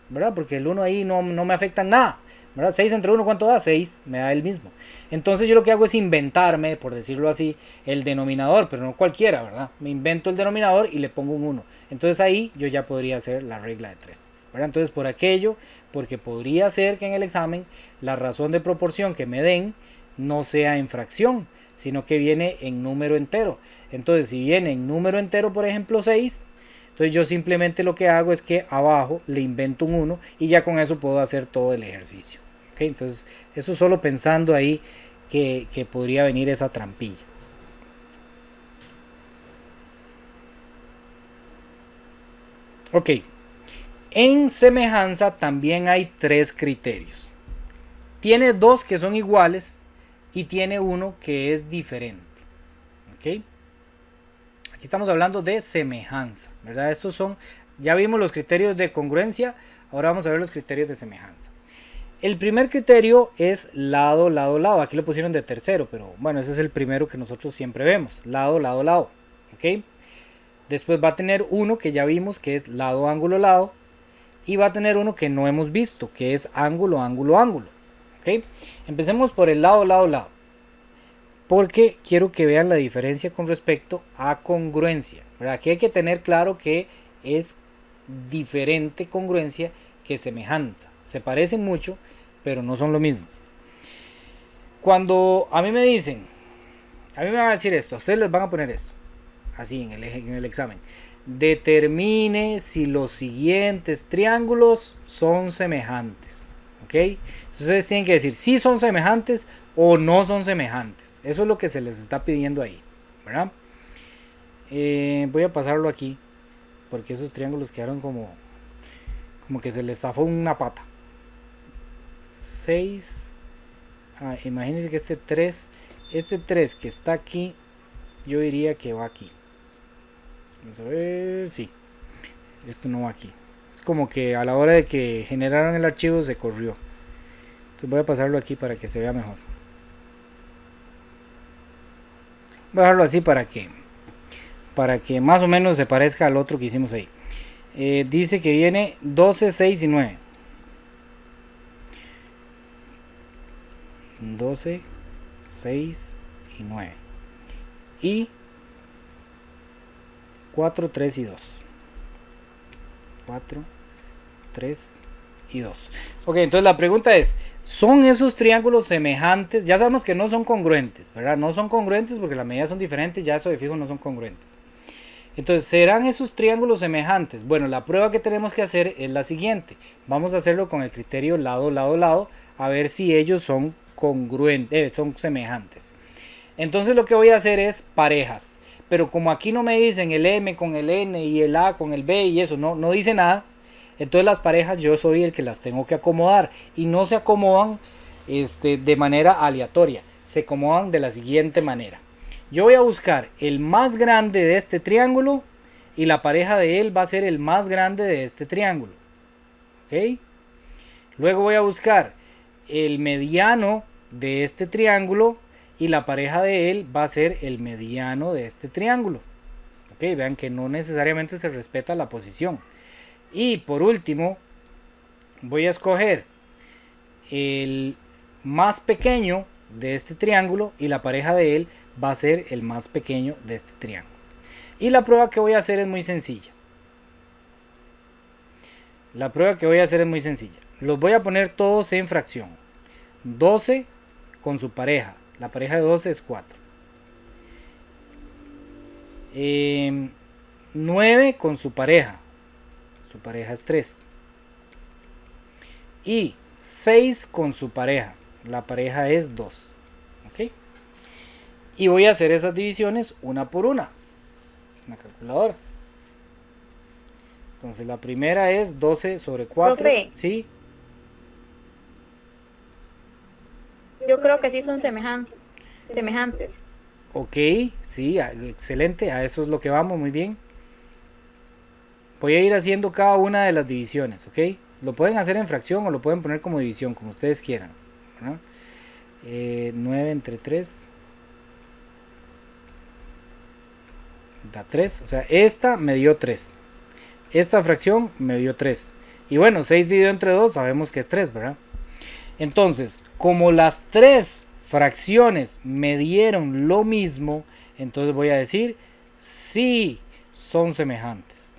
¿verdad? Porque el 1 ahí no me afecta en nada, ¿verdad? 6 entre 1, ¿cuánto da? 6, me da el mismo. Entonces yo lo que hago es inventarme, por decirlo así, el denominador, pero no cualquiera, ¿verdad? Me invento el denominador y le pongo un 1. Entonces ahí yo ya podría hacer la regla de 3, ¿verdad? Entonces por aquello, porque podría ser que en el examen la razón de proporción que me den no sea en fracción, sino que viene en número entero. Entonces, si viene en número entero, por ejemplo 6, entonces yo simplemente lo que hago es que abajo le invento un 1 y ya con eso puedo hacer todo el ejercicio. ¿Ok? Entonces, eso solo pensando ahí que podría venir esa trampilla. Ok, en semejanza también hay 3 criterios. Tiene 2 que son iguales y tiene uno que es diferente. Ok, aquí estamos hablando de semejanza, ¿verdad? Estos son, ya vimos los criterios de congruencia, ahora vamos a ver los criterios de semejanza. El primer criterio es lado, lado, lado. Aquí lo pusieron de tercero, pero bueno, ese es el primero que nosotros siempre vemos. Lado, lado, lado. ¿Ok? Después va a tener uno que ya vimos que es lado, ángulo, lado. Y va a tener uno que no hemos visto, que es ángulo, ángulo, ángulo. ¿Ok? Empecemos por el lado, lado, lado. Porque quiero que vean la diferencia con respecto a congruencia. ¿Verdad? Aquí hay que tener claro que es diferente congruencia que semejanza. Se parecen mucho, pero no son lo mismo. Cuando a mí me dicen, a mí me van a decir esto, a ustedes les van a poner esto, así en el examen. Determine si los siguientes triángulos son semejantes. ¿Ok? Entonces ustedes tienen que decir si son semejantes o no son semejantes. Eso es lo que se les está pidiendo ahí, ¿verdad? Voy a pasarlo aquí, porque esos triángulos quedaron como que se les zafó una pata. 6. Imagínense que este 3 que está aquí, yo diría que va aquí. Vamos a ver, sí, esto no va aquí. Es como que a la hora de que generaron el archivo se corrió. Entonces voy a pasarlo aquí para que se vea mejor. Voy a dejarlo así para que más o menos se parezca al otro que hicimos ahí. Dice que viene 12, 6 y 9. 12, 6 y 9. Y 4, 3 y 2. 4, 3 y 2. Ok, entonces la pregunta es, ¿son esos triángulos semejantes? Ya sabemos que no son congruentes, ¿verdad? No son congruentes porque las medidas son diferentes, ya eso de fijo no son congruentes. Entonces, ¿serán esos triángulos semejantes? Bueno, la prueba que tenemos que hacer es la siguiente. Vamos a hacerlo con el criterio lado, lado, lado, a ver si ellos son congruentes, son semejantes. Entonces lo que voy a hacer es parejas. Pero como aquí no me dicen el M con el N y el A con el B y eso, no dice nada. Entonces las parejas yo soy el que las tengo que acomodar. Y no se acomodan de manera aleatoria. Se acomodan de la siguiente manera. Yo voy a buscar el más grande de este triángulo y la pareja de él va a ser el más grande de este triángulo. ¿Ok? Luego voy a buscar el mediano de este triángulo y la pareja de él va a ser el mediano de este triángulo. ¿Ok? Vean que no necesariamente se respeta la posición. Y por último, voy a escoger el más pequeño de este triángulo y la pareja de él va a ser el más pequeño de este triángulo. Y la prueba que voy a hacer es muy sencilla. Los voy a poner todos en fracción. 12 con su pareja. La pareja de 12 es 4. 9 con su pareja. Su pareja es 3. Y 6 con su pareja. La pareja es 2. ¿Ok? Y voy a hacer esas divisiones una por una. Una calculadora. Entonces la primera es 12 sobre 4. Profe. ¿Sí? Yo creo que sí son semejantes. Ok, sí, excelente. A eso es lo que vamos, muy bien. Voy a ir haciendo cada una de las divisiones, ¿ok? Lo pueden hacer en fracción o lo pueden poner como división, como ustedes quieran, ¿verdad? 9 entre 3 da 3, o sea, esta me dio 3. Esta fracción me dio 3. Y bueno, 6 dividido entre 2 sabemos que es 3, ¿verdad? Entonces, como las 3 fracciones me dieron lo mismo, entonces voy a decir sí son semejantes.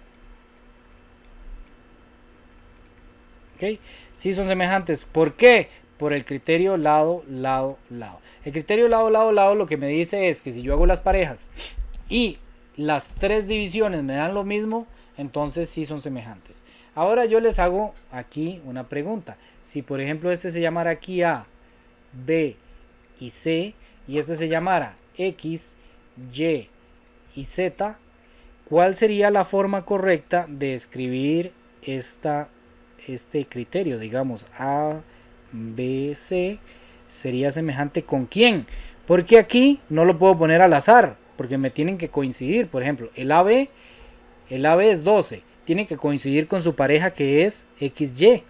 ¿Ok? Sí son semejantes. ¿Por qué? por el criterio lado, lado, lado. El criterio lado, lado, lado lo que me dice es que si yo hago las parejas y las tres divisiones me dan lo mismo, entonces sí son semejantes. Ahora yo les hago aquí una pregunta. Si por ejemplo este se llamara aquí A, B y C, y este se llamara X, Y y Z, ¿cuál sería la forma correcta de escribir este criterio? Digamos, A, B, C sería semejante con quién, porque aquí no lo puedo poner al azar, porque me tienen que coincidir. Por ejemplo, el AB es 12, tiene que coincidir con su pareja que es XY.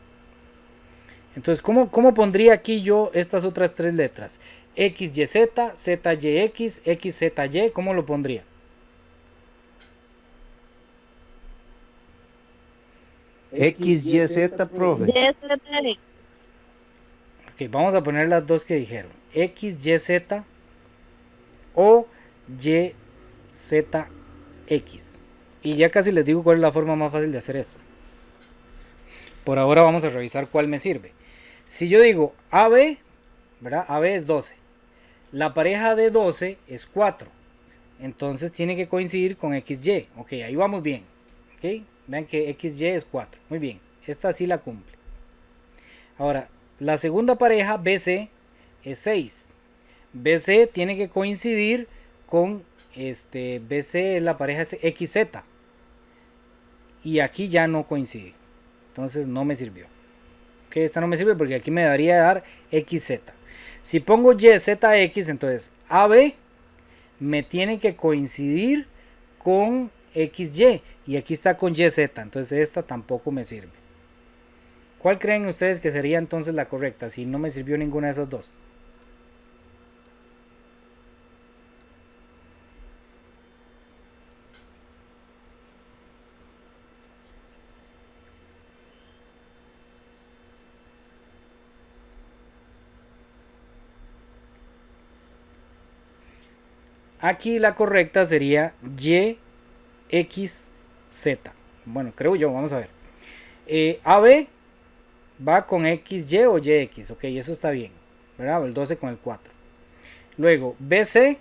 Entonces, ¿cómo pondría aquí yo estas otras tres letras? XYZ, ZYX, XZY, ¿cómo lo pondría? XYZ, profe. Ok, vamos a poner las dos que dijeron. XYZ o YZX. Y ya casi les digo cuál es la forma más fácil de hacer esto. Por ahora vamos a revisar cuál me sirve. Si yo digo AB, ¿verdad? AB es 12. La pareja de 12 es 4. Entonces tiene que coincidir con XY. Ok, ahí vamos bien. Ok, vean que XY es 4. Muy bien, esta sí la cumple. Ahora, la segunda pareja BC es 6. BC tiene que coincidir con BC es la pareja XZ. Y aquí ya no coincide. Entonces no me sirvió. Ok, esta no me sirve porque aquí me debería dar XZ. Si pongo YZX, entonces AB me tiene que coincidir con XY. Y aquí está con YZ. Entonces esta tampoco me sirve. ¿Cuál creen ustedes que sería entonces la correcta si no me sirvió ninguna de esas dos? Aquí la correcta sería YXZ. Bueno, creo yo, vamos a ver. AB va con XY o YX, ok, eso está bien, ¿verdad? El 12 con el 4. Luego BC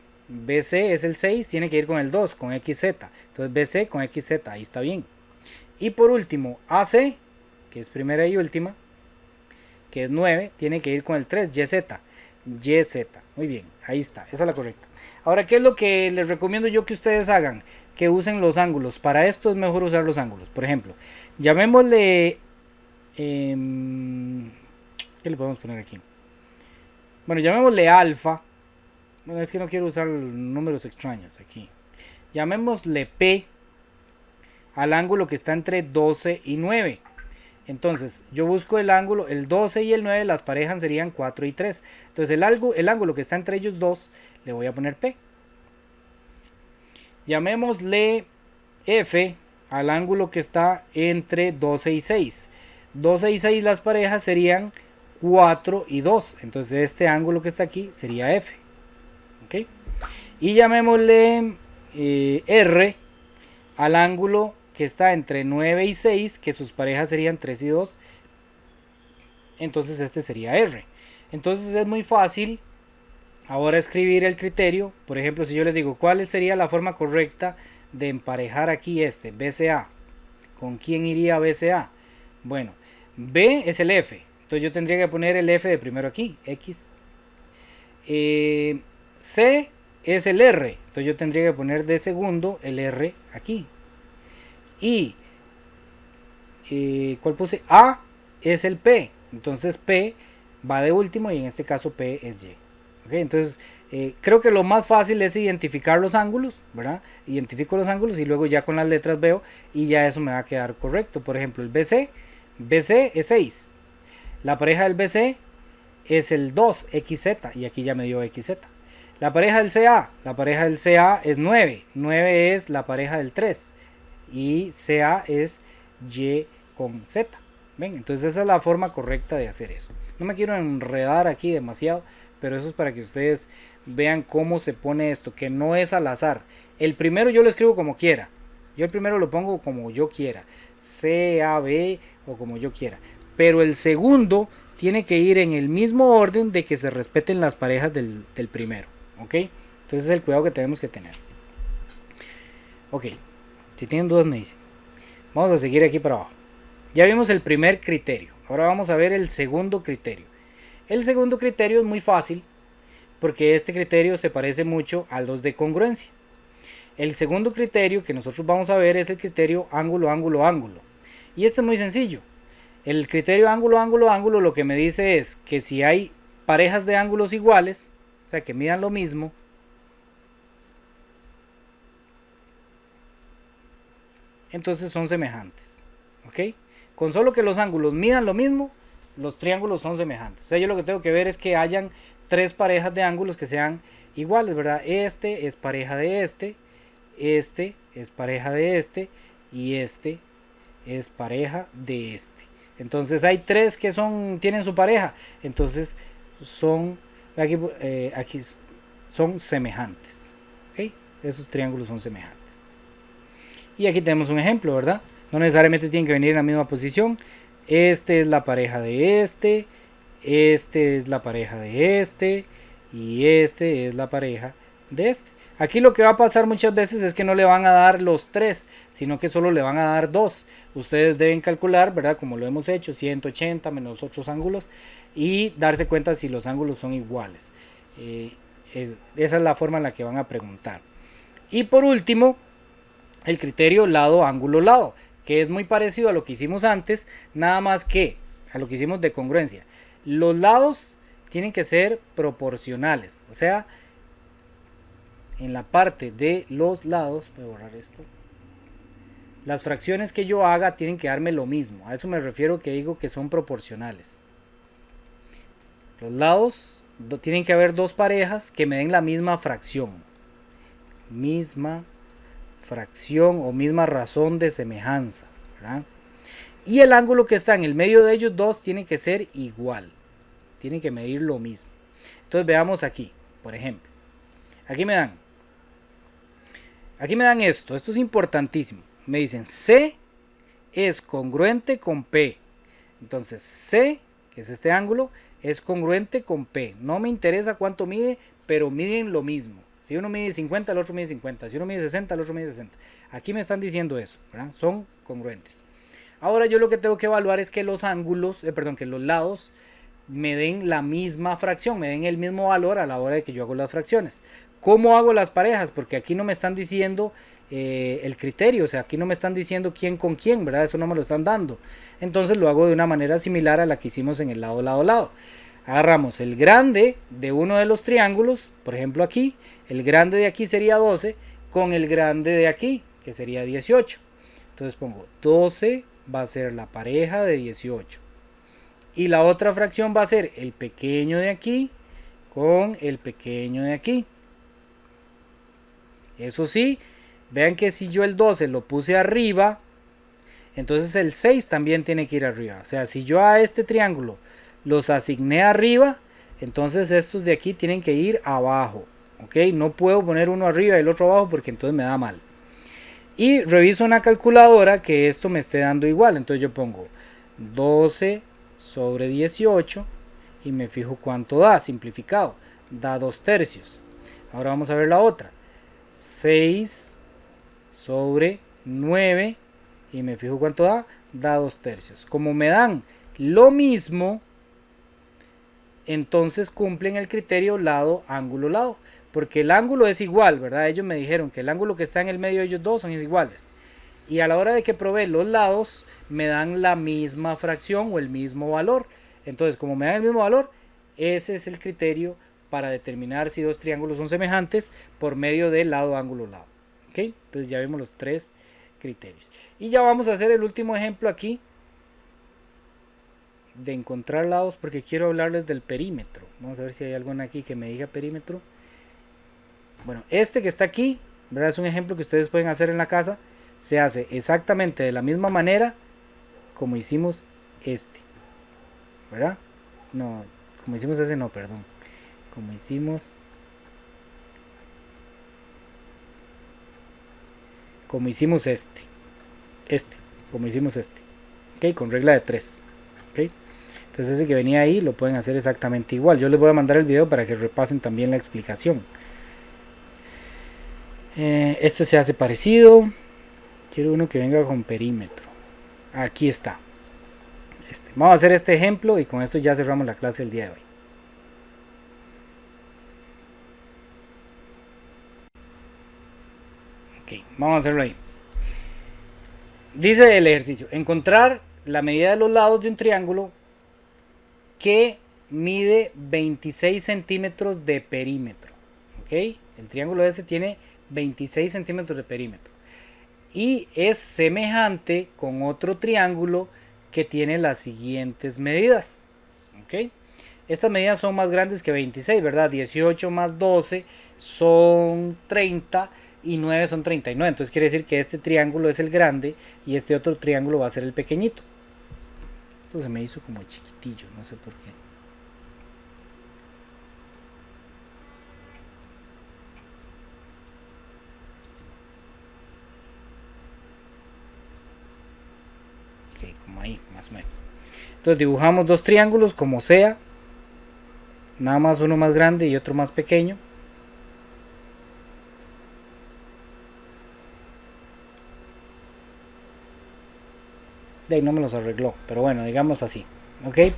es el 6, tiene que ir con el 2, con XZ. Entonces BC con XZ, ahí está bien. Y por último, AC, que es primera y última, que es 9, tiene que ir con el 3, YZ. Muy bien, ahí está, esa es la correcta. Ahora, ¿qué es lo que les recomiendo yo que ustedes hagan? Que usen los ángulos. Para esto es mejor usar los ángulos. Por ejemplo, llamémosle... ¿qué le podemos poner aquí? Bueno, llamémosle alfa. Bueno, es que no quiero usar números extraños aquí. Llamémosle P al ángulo que está entre 12 y 9. Entonces, yo busco el ángulo, el 12 y el 9, las parejas serían 4 y 3. Entonces, el ángulo que está entre ellos dos, le voy a poner P. Llamémosle F al ángulo que está entre 12 y 6. 12 y 6 las parejas serían 4 y 2. Entonces este ángulo que está aquí sería F. ¿Okay? Y llamémosle R al ángulo que está entre 9 y 6, que sus parejas serían 3 y 2. Entonces este sería R. Entonces es muy fácil ahora escribir el criterio. Por ejemplo, si yo les digo cuál sería la forma correcta de emparejar aquí BCA. ¿Con quién iría BCA? Bueno, B es el F. Entonces yo tendría que poner el F de primero aquí, X. C es el R. Entonces yo tendría que poner de segundo el R aquí. Y ¿cuál puse? A es el P. Entonces P va de último y en este caso P es Y. ¿Okay? Entonces creo que lo más fácil es identificar los ángulos, ¿verdad? Identifico los ángulos y luego ya con las letras veo y ya eso me va a quedar correcto. Por ejemplo, el BC es 6. La pareja del BC es el 2, XZ, y aquí ya me dio XZ. La pareja del CA es 9. 9 es la pareja del 3. Y CA es Y con Z. ¿Ven? Entonces esa es la forma correcta de hacer eso. No me quiero enredar aquí demasiado, pero eso es para que ustedes vean cómo se pone esto, que no es al azar. El primero yo lo escribo como quiera. Yo el primero lo pongo como yo quiera. CAB o como yo quiera. Pero el segundo tiene que ir en el mismo orden de que se respeten las parejas del primero, ¿ok? Entonces es el cuidado que tenemos que tener. Ok, si tienen dudas me dicen. Vamos a seguir aquí para abajo. Ya vimos el primer criterio, ahora vamos a ver el segundo criterio. El segundo criterio es muy fácil, porque este criterio se parece mucho al 2 de congruencia. El segundo criterio que nosotros vamos a ver es el criterio ángulo, ángulo, ángulo. Y este es muy sencillo. El criterio ángulo, ángulo, ángulo lo que me dice es que si hay parejas de ángulos iguales, o sea que midan lo mismo, entonces son semejantes. ¿Ok? Con solo que los ángulos midan lo mismo, los triángulos son semejantes. O sea, yo lo que tengo que ver es que hayan tres parejas de ángulos que sean iguales, ¿verdad? Este es pareja de este es pareja de este y este es pareja de este. Entonces hay tres que tienen su pareja, entonces son aquí son semejantes. ¿Ok? Esos triángulos son semejantes. Y aquí tenemos un ejemplo, ¿verdad? No necesariamente tienen que venir en la misma posición. Este es la pareja de este es la pareja de este y este es la pareja de este. Aquí lo que va a pasar muchas veces es que no le van a dar los tres, sino que solo le van a dar dos. Ustedes deben calcular, ¿verdad? Como lo hemos hecho, 180 menos otros ángulos y darse cuenta si los ángulos son iguales. Esa es la forma en la que van a preguntar. Y por último, el criterio lado, ángulo, lado, que es muy parecido a lo que hicimos antes, nada más que a lo que hicimos de congruencia. Los lados tienen que ser proporcionales, o sea, en la parte de los lados, voy a borrar esto, las fracciones que yo haga tienen que darme lo mismo. A eso me refiero que digo que son proporcionales. Los lados tienen que haber dos parejas que me den la misma fracción o misma razón de semejanza, ¿verdad? Y el ángulo que está en el medio de ellos dos tiene que ser igual, tienen que medir lo mismo. Entonces veamos aquí, por ejemplo, aquí me dan esto es importantísimo. Me dicen C es congruente con P. Entonces C, que es este ángulo, es congruente con P. No me interesa cuánto mide, pero miden lo mismo. Si uno mide 50, el otro mide 50. Si uno mide 60, el otro mide 60. Aquí me están diciendo eso, ¿verdad? Son congruentes. Ahora yo lo que tengo que evaluar es que los ángulos, que los lados me den la misma fracción, me den el mismo valor a la hora de que yo hago las fracciones. ¿Cómo hago las parejas? Porque aquí no me están diciendo el criterio, o sea, aquí no me están diciendo quién con quién, ¿verdad? Eso no me lo están dando. Entonces lo hago de una manera similar a la que hicimos en el lado, lado, lado. Agarramos el grande de uno de los triángulos, por ejemplo aquí, el grande de aquí sería 12, con el grande de aquí, que sería 18. Entonces pongo 12 va a ser la pareja de 18. Y la otra fracción va a ser el pequeño de aquí con el pequeño de aquí. Eso sí, vean que si yo el 12 lo puse arriba, entonces el 6 también tiene que ir arriba. O sea, si yo a este triángulo los asigné arriba, entonces estos de aquí tienen que ir abajo. ¿Ok? No puedo poner uno arriba y el otro abajo porque entonces me da mal. Y reviso una calculadora que esto me esté dando igual. Entonces yo pongo 12 sobre 18 y me fijo cuánto da, simplificado. Da 2/3. Ahora vamos a ver la otra. 6 sobre 9 y me fijo cuánto da, da 2/3. Como me dan lo mismo, entonces cumplen el criterio lado, ángulo, lado, porque el ángulo es igual, ¿verdad? Ellos me dijeron que el ángulo que está en el medio de ellos dos son iguales, y a la hora de que probé los lados me dan la misma fracción o el mismo valor. Entonces, como me dan el mismo valor, ese es el criterio para determinar si dos triángulos son semejantes por medio del lado, ángulo, lado. ¿Ok? Entonces ya vimos los tres criterios. Y ya vamos a hacer el último ejemplo aquí de encontrar lados, porque quiero hablarles del perímetro. Vamos a ver si hay alguno aquí que me diga perímetro. Bueno, este que está aquí, ¿verdad? Es un ejemplo que ustedes pueden hacer en la casa. Se hace exactamente de la misma manera como hicimos este, ¿verdad? No, como hicimos ese no, perdón. Como hicimos como hicimos este, ¿ok? Con regla de 3, ¿ok? Entonces ese que venía ahí lo pueden hacer exactamente igual. Yo les voy a mandar el video para que repasen también la explicación. Este se hace parecido. Quiero uno que venga con perímetro. Aquí está. Vamos a hacer este ejemplo y con esto ya cerramos la clase del día de hoy. Ok, vamos a hacerlo ahí. Dice el ejercicio: encontrar la medida de los lados de un triángulo que mide 26 centímetros de perímetro. Ok, el triángulo ese tiene 26 centímetros de perímetro y es semejante con otro triángulo que tiene las siguientes medidas. Ok, estas medidas son más grandes que 26, ¿verdad? 18 más 12 son 30 y 9 son 39. Entonces quiere decir que este triángulo es el grande y este otro triángulo va a ser el pequeñito. Esto se me hizo como chiquitillo, no sé por qué. Ok, como ahí, más o menos. Entonces dibujamos dos triángulos como sea. Nada más uno más grande y otro más pequeño. De ahí no me los arregló, pero bueno, digamos así. Ok.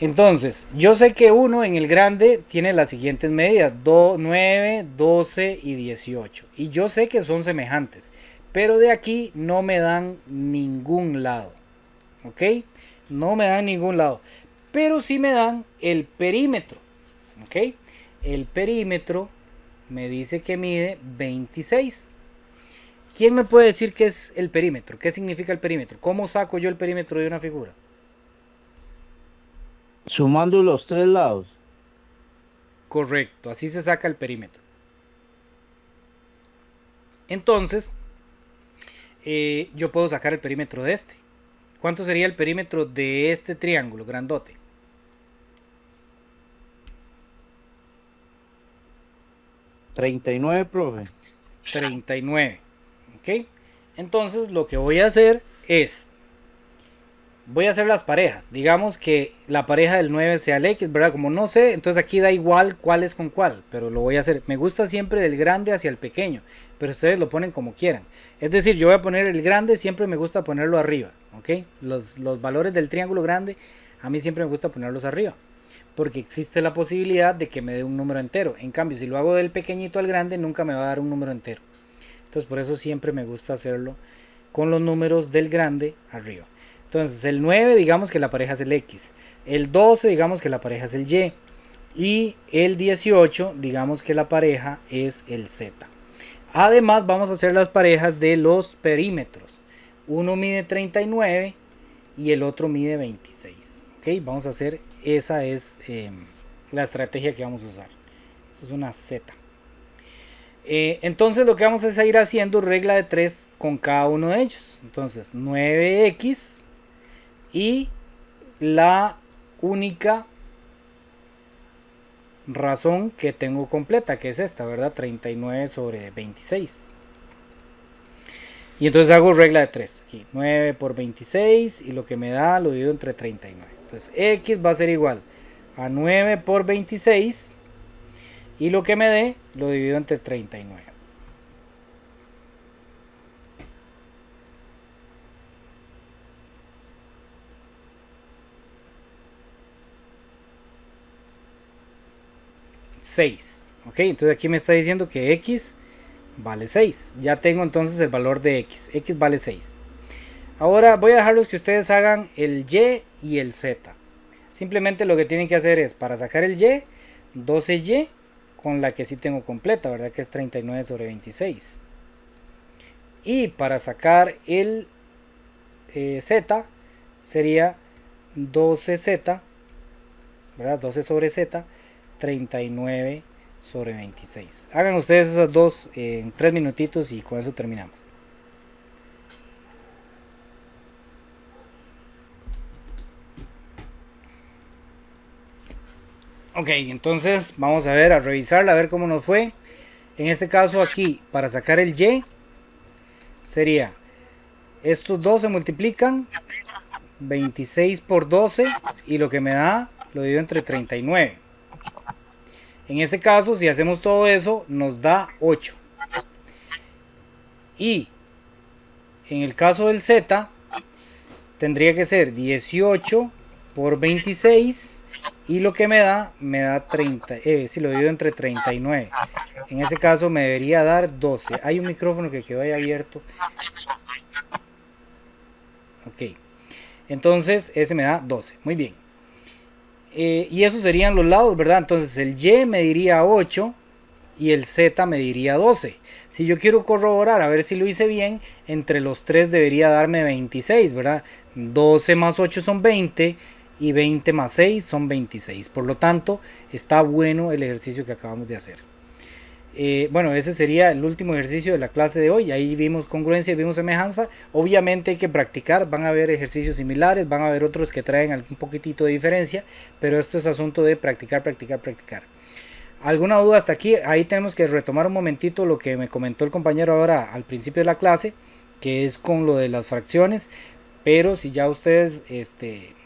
Entonces, yo sé que uno en el grande tiene las siguientes medidas: 9, 12 y 18. Y yo sé que son semejantes, pero de aquí no me dan ningún lado. Ok. No me dan ningún lado, pero sí me dan el perímetro. Ok. El perímetro me dice que mide 26. ¿Quién me puede decir qué es el perímetro? ¿Qué significa el perímetro? ¿Cómo saco yo el perímetro de una figura? Sumando los tres lados. Correcto, así se saca el perímetro. Entonces, yo puedo sacar el perímetro de este. ¿Cuánto sería el perímetro de este triángulo grandote? ¿39, profe? 39. ¿Ok? Entonces lo que voy a hacer es, voy a hacer las parejas. Digamos que la pareja del 9 sea el X, ¿verdad? Como no sé, entonces aquí da igual cuál es con cuál, pero lo voy a hacer. Me gusta siempre del grande hacia el pequeño, pero ustedes lo ponen como quieran. Es decir, yo voy a poner el grande, siempre me gusta ponerlo arriba, ¿ok? Los valores del triángulo grande, a mí siempre me gusta ponerlos arriba, porque existe la posibilidad de que me dé un número entero. En cambio, si lo hago del pequeñito al grande, nunca me va a dar un número entero. Entonces por eso siempre me gusta hacerlo con los números del grande arriba. Entonces el 9 digamos que la pareja es el X, el 12 digamos que la pareja es el Y y el 18 digamos que la pareja es el Z. Además vamos a hacer las parejas de los perímetros. Uno mide 39 y el otro mide 26. ¿Ok? Vamos a hacer, esa es la estrategia que vamos a usar. Esto es una Z. Entonces lo que vamos a es ir haciendo regla de 3 con cada uno de ellos. Entonces 9x y la única razón que tengo completa, que es esta, ¿verdad? 39 sobre 26. Y entonces hago regla de 3. Aquí 9 por 26 y lo que me da lo divido entre 39. Entonces x va a ser igual a 9 por 26. Y lo que me dé lo divido entre 39. $6. Ok, entonces aquí me está diciendo que x vale 6. Ya tengo entonces el valor de x. X vale 6. Ahora voy a dejarlos que ustedes hagan el y y el z. Simplemente lo que tienen que hacer es, para sacar el y, 12y con la que sí tengo completa, ¿verdad? Que es 39 sobre 26. Y para sacar el z sería 12z, ¿verdad? 12 sobre z, 39 sobre 26. Hagan ustedes esas dos en 3 minutitos y con eso terminamos. Ok, entonces vamos a ver, a revisarla, a ver cómo nos fue. En este caso aquí, para sacar el y, sería, estos dos se multiplican, 26 por 12 y lo que me da lo divido entre 39. En ese caso, si hacemos todo eso, nos da 8. Y en el caso del z, tendría que ser 18 por 26 y lo que me da 30, si lo divido entre 39. En ese caso me debería dar 12. Hay un micrófono que quedó ahí abierto. Ok. Entonces ese me da 12. Muy bien. Y esos serían los lados, ¿verdad? Entonces el y me diría 8 y el z me diría 12. Si yo quiero corroborar a ver si lo hice bien, entre los tres debería darme 26, ¿verdad? 12 más 8 son 20 y 20 más 6 son 26. Por lo tanto, está bueno el ejercicio que acabamos de hacer. Bueno, ese sería el último ejercicio de la clase de hoy. Ahí vimos congruencia, vimos semejanza. Obviamente hay que practicar, van a haber ejercicios similares, van a haber otros que traen algún poquitito de diferencia, pero esto es asunto de practicar, practicar, practicar. ¿Alguna duda hasta aquí? Ahí tenemos que retomar un momentito lo que me comentó el compañero ahora al principio de la clase, que es con lo de las fracciones, pero si ya ustedes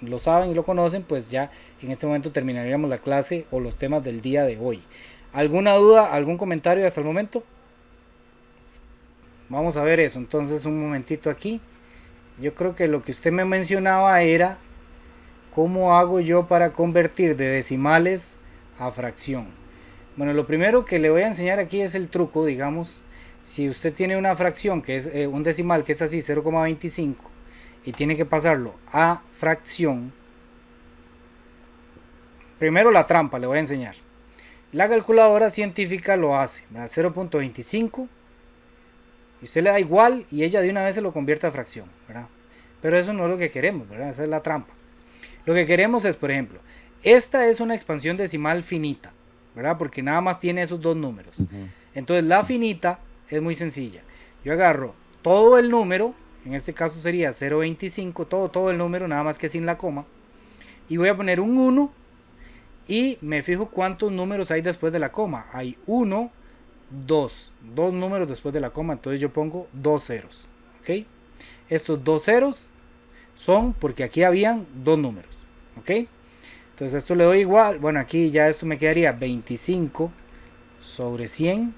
lo saben y lo conocen, pues ya en este momento terminaríamos la clase o los temas del día de hoy. ¿Alguna duda, algún comentario hasta el momento? Vamos a ver eso, entonces un momentito aquí. Yo creo que lo que usted me mencionaba era cómo hago yo para convertir de decimales a fracción. Bueno, lo primero que le voy a enseñar aquí es el truco, digamos. Si usted tiene una fracción que es un decimal que es así, 0,25, y tiene que pasarlo a fracción, primero la trampa le voy a enseñar. La calculadora científica lo hace, 0.25, y usted le da igual y ella de una vez se lo convierte a fracción, ¿verdad? Pero eso no es lo que queremos, ¿verdad? Esa es la trampa. Lo que queremos es, por ejemplo, esta es una expansión decimal finita, ¿verdad? Porque nada más tiene esos dos números. Entonces la finita es muy sencilla. Yo agarro todo el número, en este caso sería 0.25, todo el número, nada más que sin la coma, y voy a poner un 1 y me fijo cuántos números hay después de la coma. Hay 1, 2 números después de la coma, entonces yo pongo 2 ceros, ¿ok? Estos 2 ceros son porque aquí habían 2 números, ¿ok? Entonces esto le doy igual, bueno, aquí ya esto me quedaría 25 sobre 100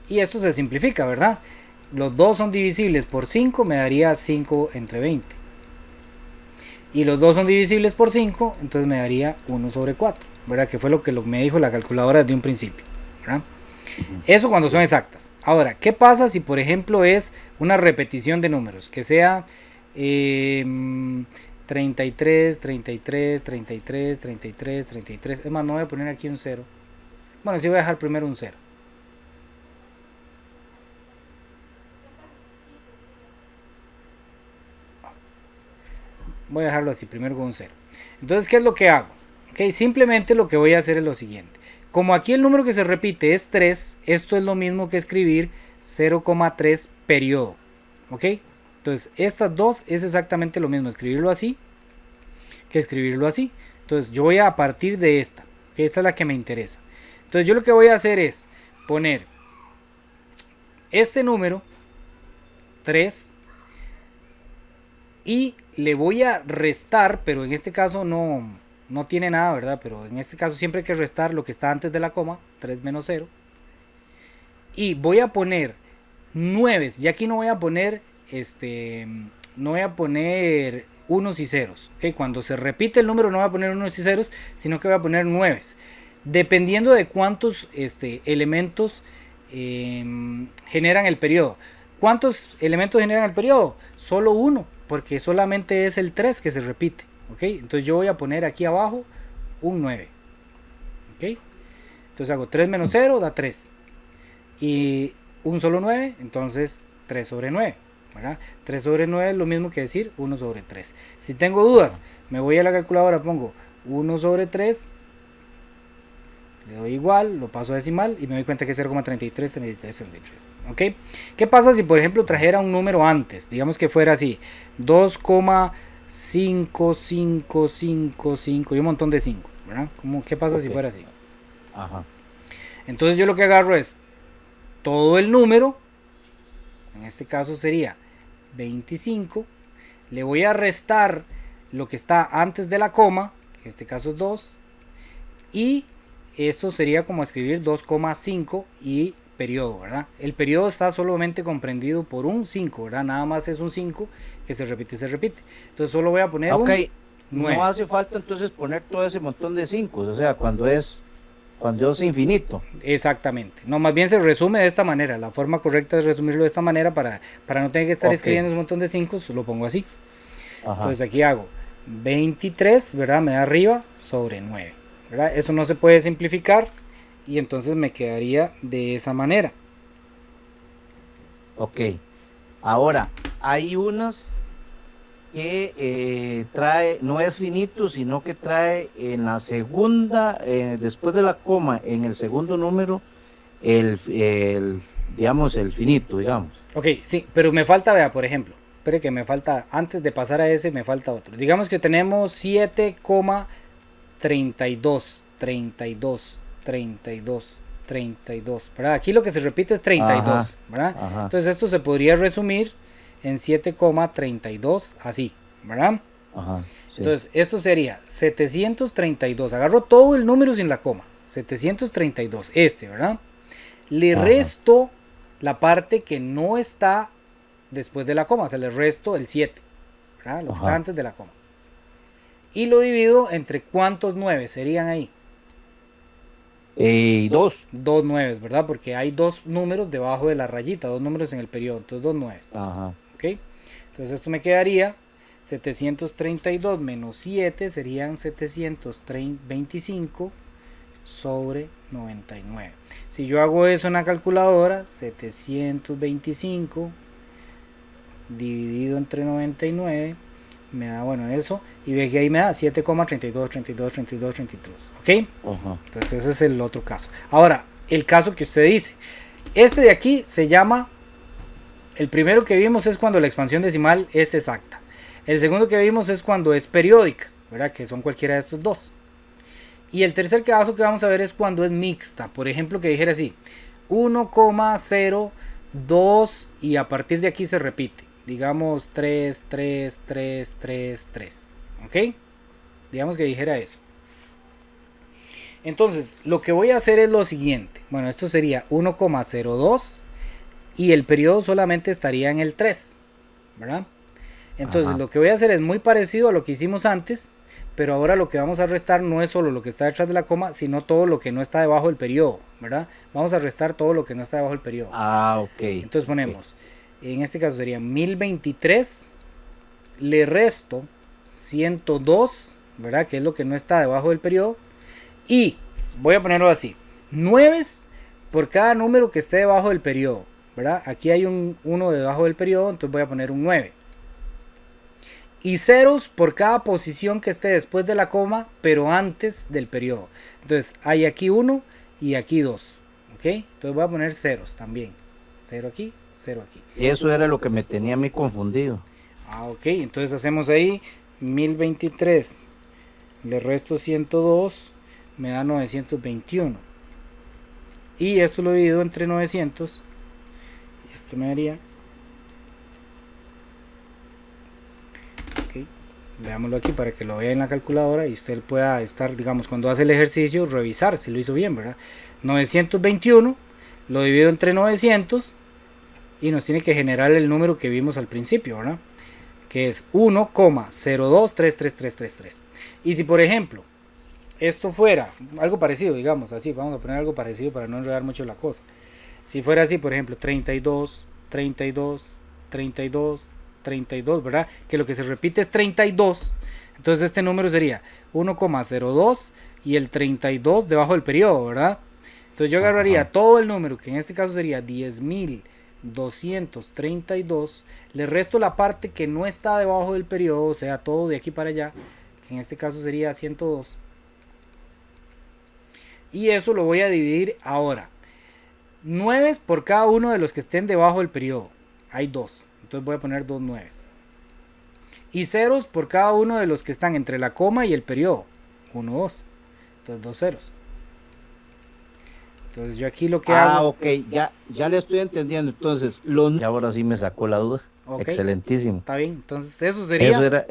y esto se simplifica, ¿verdad? Los 2 son divisibles por 5, me daría 5 entre 20. Y los 2 son divisibles por 5, entonces me daría 1 sobre 4, ¿verdad? Que fue lo que me dijo la calculadora desde un principio, ¿verdad? Eso cuando son exactas. Ahora, ¿qué pasa si por ejemplo es una repetición de números? Que sea 33, 33, 33, 33, 33. Es más, no voy a poner aquí un 0. Bueno, sí voy a dejar primero un 0. Voy a dejarlo así, primero con un 0. Entonces, ¿qué es lo que hago? Okay, simplemente lo que voy a hacer es lo siguiente. Como aquí el número que se repite es 3, esto es lo mismo que escribir 0,3 periodo. ¿Ok? Entonces, estas dos es exactamente lo mismo, escribirlo así que escribirlo así. Entonces, yo voy a partir de esta, que esta es la que me interesa. Entonces, yo lo que voy a hacer es poner este número, 3, y le voy a restar, pero en este caso no tiene nada, ¿verdad? Pero en este caso siempre hay que restar lo que está antes de la coma, 3 menos 0. Y voy a poner 9, y aquí no voy a poner no voy a poner unos y ceros, ¿okay? Cuando se repite el número no voy a poner unos y ceros, sino que voy a poner 9, dependiendo de cuántos elementos generan el periodo. ¿Cuántos elementos generan el periodo? Solo uno, porque solamente es el 3 que se repite, ¿ok? Entonces yo voy a poner aquí abajo un 9, ¿ok? Entonces hago 3 menos 0 da 3, y un solo 9, entonces 3 sobre 9, ¿verdad? 3 sobre 9 es lo mismo que decir 1 sobre 3. Si tengo dudas, me voy a la calculadora, pongo 1 sobre 3, le doy igual, lo paso a decimal y me doy cuenta que es 0,33, 33, 33. ¿Ok? ¿Qué pasa si por ejemplo trajera un número antes? Digamos que fuera así, 2,5555 y un montón de 5, ¿verdad? ¿Qué pasa si fuera así? Ajá. Entonces yo lo que agarro es todo el número, en este caso sería 25, le voy a restar lo que está antes de la coma, que en este caso es 2, y esto sería como escribir 2,5 y periodo, ¿verdad? El periodo está solamente comprendido por un 5, ¿verdad? Nada más es un 5 que se repite. Entonces solo voy a poner Ok, un 9. no hace falta entonces poner todo ese montón de 5, o sea, cuando es infinito. Exactamente. No, más bien se resume de esta manera. La forma correcta es resumirlo de esta manera para no tener que estar Ok. escribiendo un montón de 5, lo pongo así. Ajá. Entonces aquí hago 23, ¿verdad? Me da arriba sobre 9, ¿verdad? Eso no se puede simplificar y entonces me quedaría de esa manera. Ok. Ahora, hay unas que trae, no es finito, sino que trae en la segunda, después de la coma, en el segundo número, digamos, el finito, digamos. Ok, sí, pero me falta, vea, por ejemplo, espere que me falta, antes de pasar a ese, me falta otro. Digamos que tenemos 7,32, 32, ¿verdad? Aquí lo que se repite es 32, Ajá, ¿verdad? ajá. Entonces esto se podría resumir en 7,32, así, ¿verdad? Ajá, sí. Entonces esto sería 732, agarro todo el número sin la coma, 732, ¿verdad? Le Ajá. resto la parte que no está después de la coma, o sea, le resto el 7, ¿verdad? Lo que está Ajá. antes de la coma. Y lo divido entre cuántos 9 serían ahí. 2. 2 9, ¿verdad? Porque hay dos números debajo de la rayita, dos números en el periodo, entonces 2 9. Ajá. ¿Ok? Entonces esto me quedaría 732 menos 7 serían 725 sobre 99. Si yo hago eso en la calculadora, 725 dividido entre 99 me da, bueno, eso, y ve que ahí me da 7,32, ¿ok? Ajá. Entonces ese es el otro caso. Ahora, el caso que usted dice, este de aquí se llama, el primero que vimos es cuando la expansión decimal es exacta. El segundo que vimos es cuando es periódica, ¿verdad? Que son cualquiera de estos dos. Y el tercer caso que vamos a ver es cuando es mixta. Por ejemplo, que dijera así, 1,02 y a partir de aquí se repite. Digamos 3, 3, 3, 3, 3. ¿Ok? Digamos que dijera eso. Entonces, lo que voy a hacer es lo siguiente. Bueno, esto sería 1,02 y el periodo solamente estaría en el 3, ¿verdad? Entonces, Ajá. lo que voy a hacer es muy parecido a lo que hicimos antes, pero ahora lo que vamos a restar no es solo lo que está detrás de la coma, sino todo lo que no está debajo del periodo, ¿verdad? Vamos a restar todo lo que no está debajo del periodo. Ah, ok. Entonces ponemos, en este caso sería 1023, le resto 102, ¿verdad? Que es lo que no está debajo del periodo. Y voy a ponerlo así, 9 por cada número que esté debajo del periodo, ¿verdad? Aquí hay uno debajo del periodo, entonces voy a poner un 9. Y ceros por cada posición que esté después de la coma, pero antes del periodo. Entonces hay aquí 1 y aquí 2, ¿ok? Entonces voy a poner ceros también. 0 aquí, 0 aquí. Eso era lo que me tenía a mí confundido. Ah, ok, entonces hacemos ahí 1023, le resto 102, me da 921. Y esto lo divido entre 900, esto me daría, ok, veámoslo aquí para que lo vea en la calculadora y usted pueda estar, digamos, cuando hace el ejercicio, revisar si lo hizo bien, ¿verdad? 921, lo divido entre 900 y nos tiene que generar el número que vimos al principio, ¿verdad? Que es 1,0233333. Y si por ejemplo esto fuera algo parecido, digamos así, vamos a poner algo parecido para no enredar mucho la cosa. Si fuera así, por ejemplo, 32, 32, 32, 32, ¿verdad? Que lo que se repite es 32. Entonces este número sería 1,02 y el 32 debajo del periodo, ¿verdad? Entonces yo agarraría todo el número, que en este caso sería 10.232, le resto la parte que no está debajo del periodo, o sea, todo de aquí para allá, que en este caso sería 102. Y eso lo voy a dividir ahora. 9 por cada uno de los que estén debajo del periodo. Hay 2. Entonces voy a poner 2 9. Y ceros por cada uno de los que están entre la coma y el periodo. 1, 2. Entonces 2 ceros. Entonces yo aquí lo que hago... ok, ya le estoy entendiendo. Entonces, y ahora sí me sacó la duda. Ok, Excelentísimo. está bien. Entonces, eso sería. Eso era,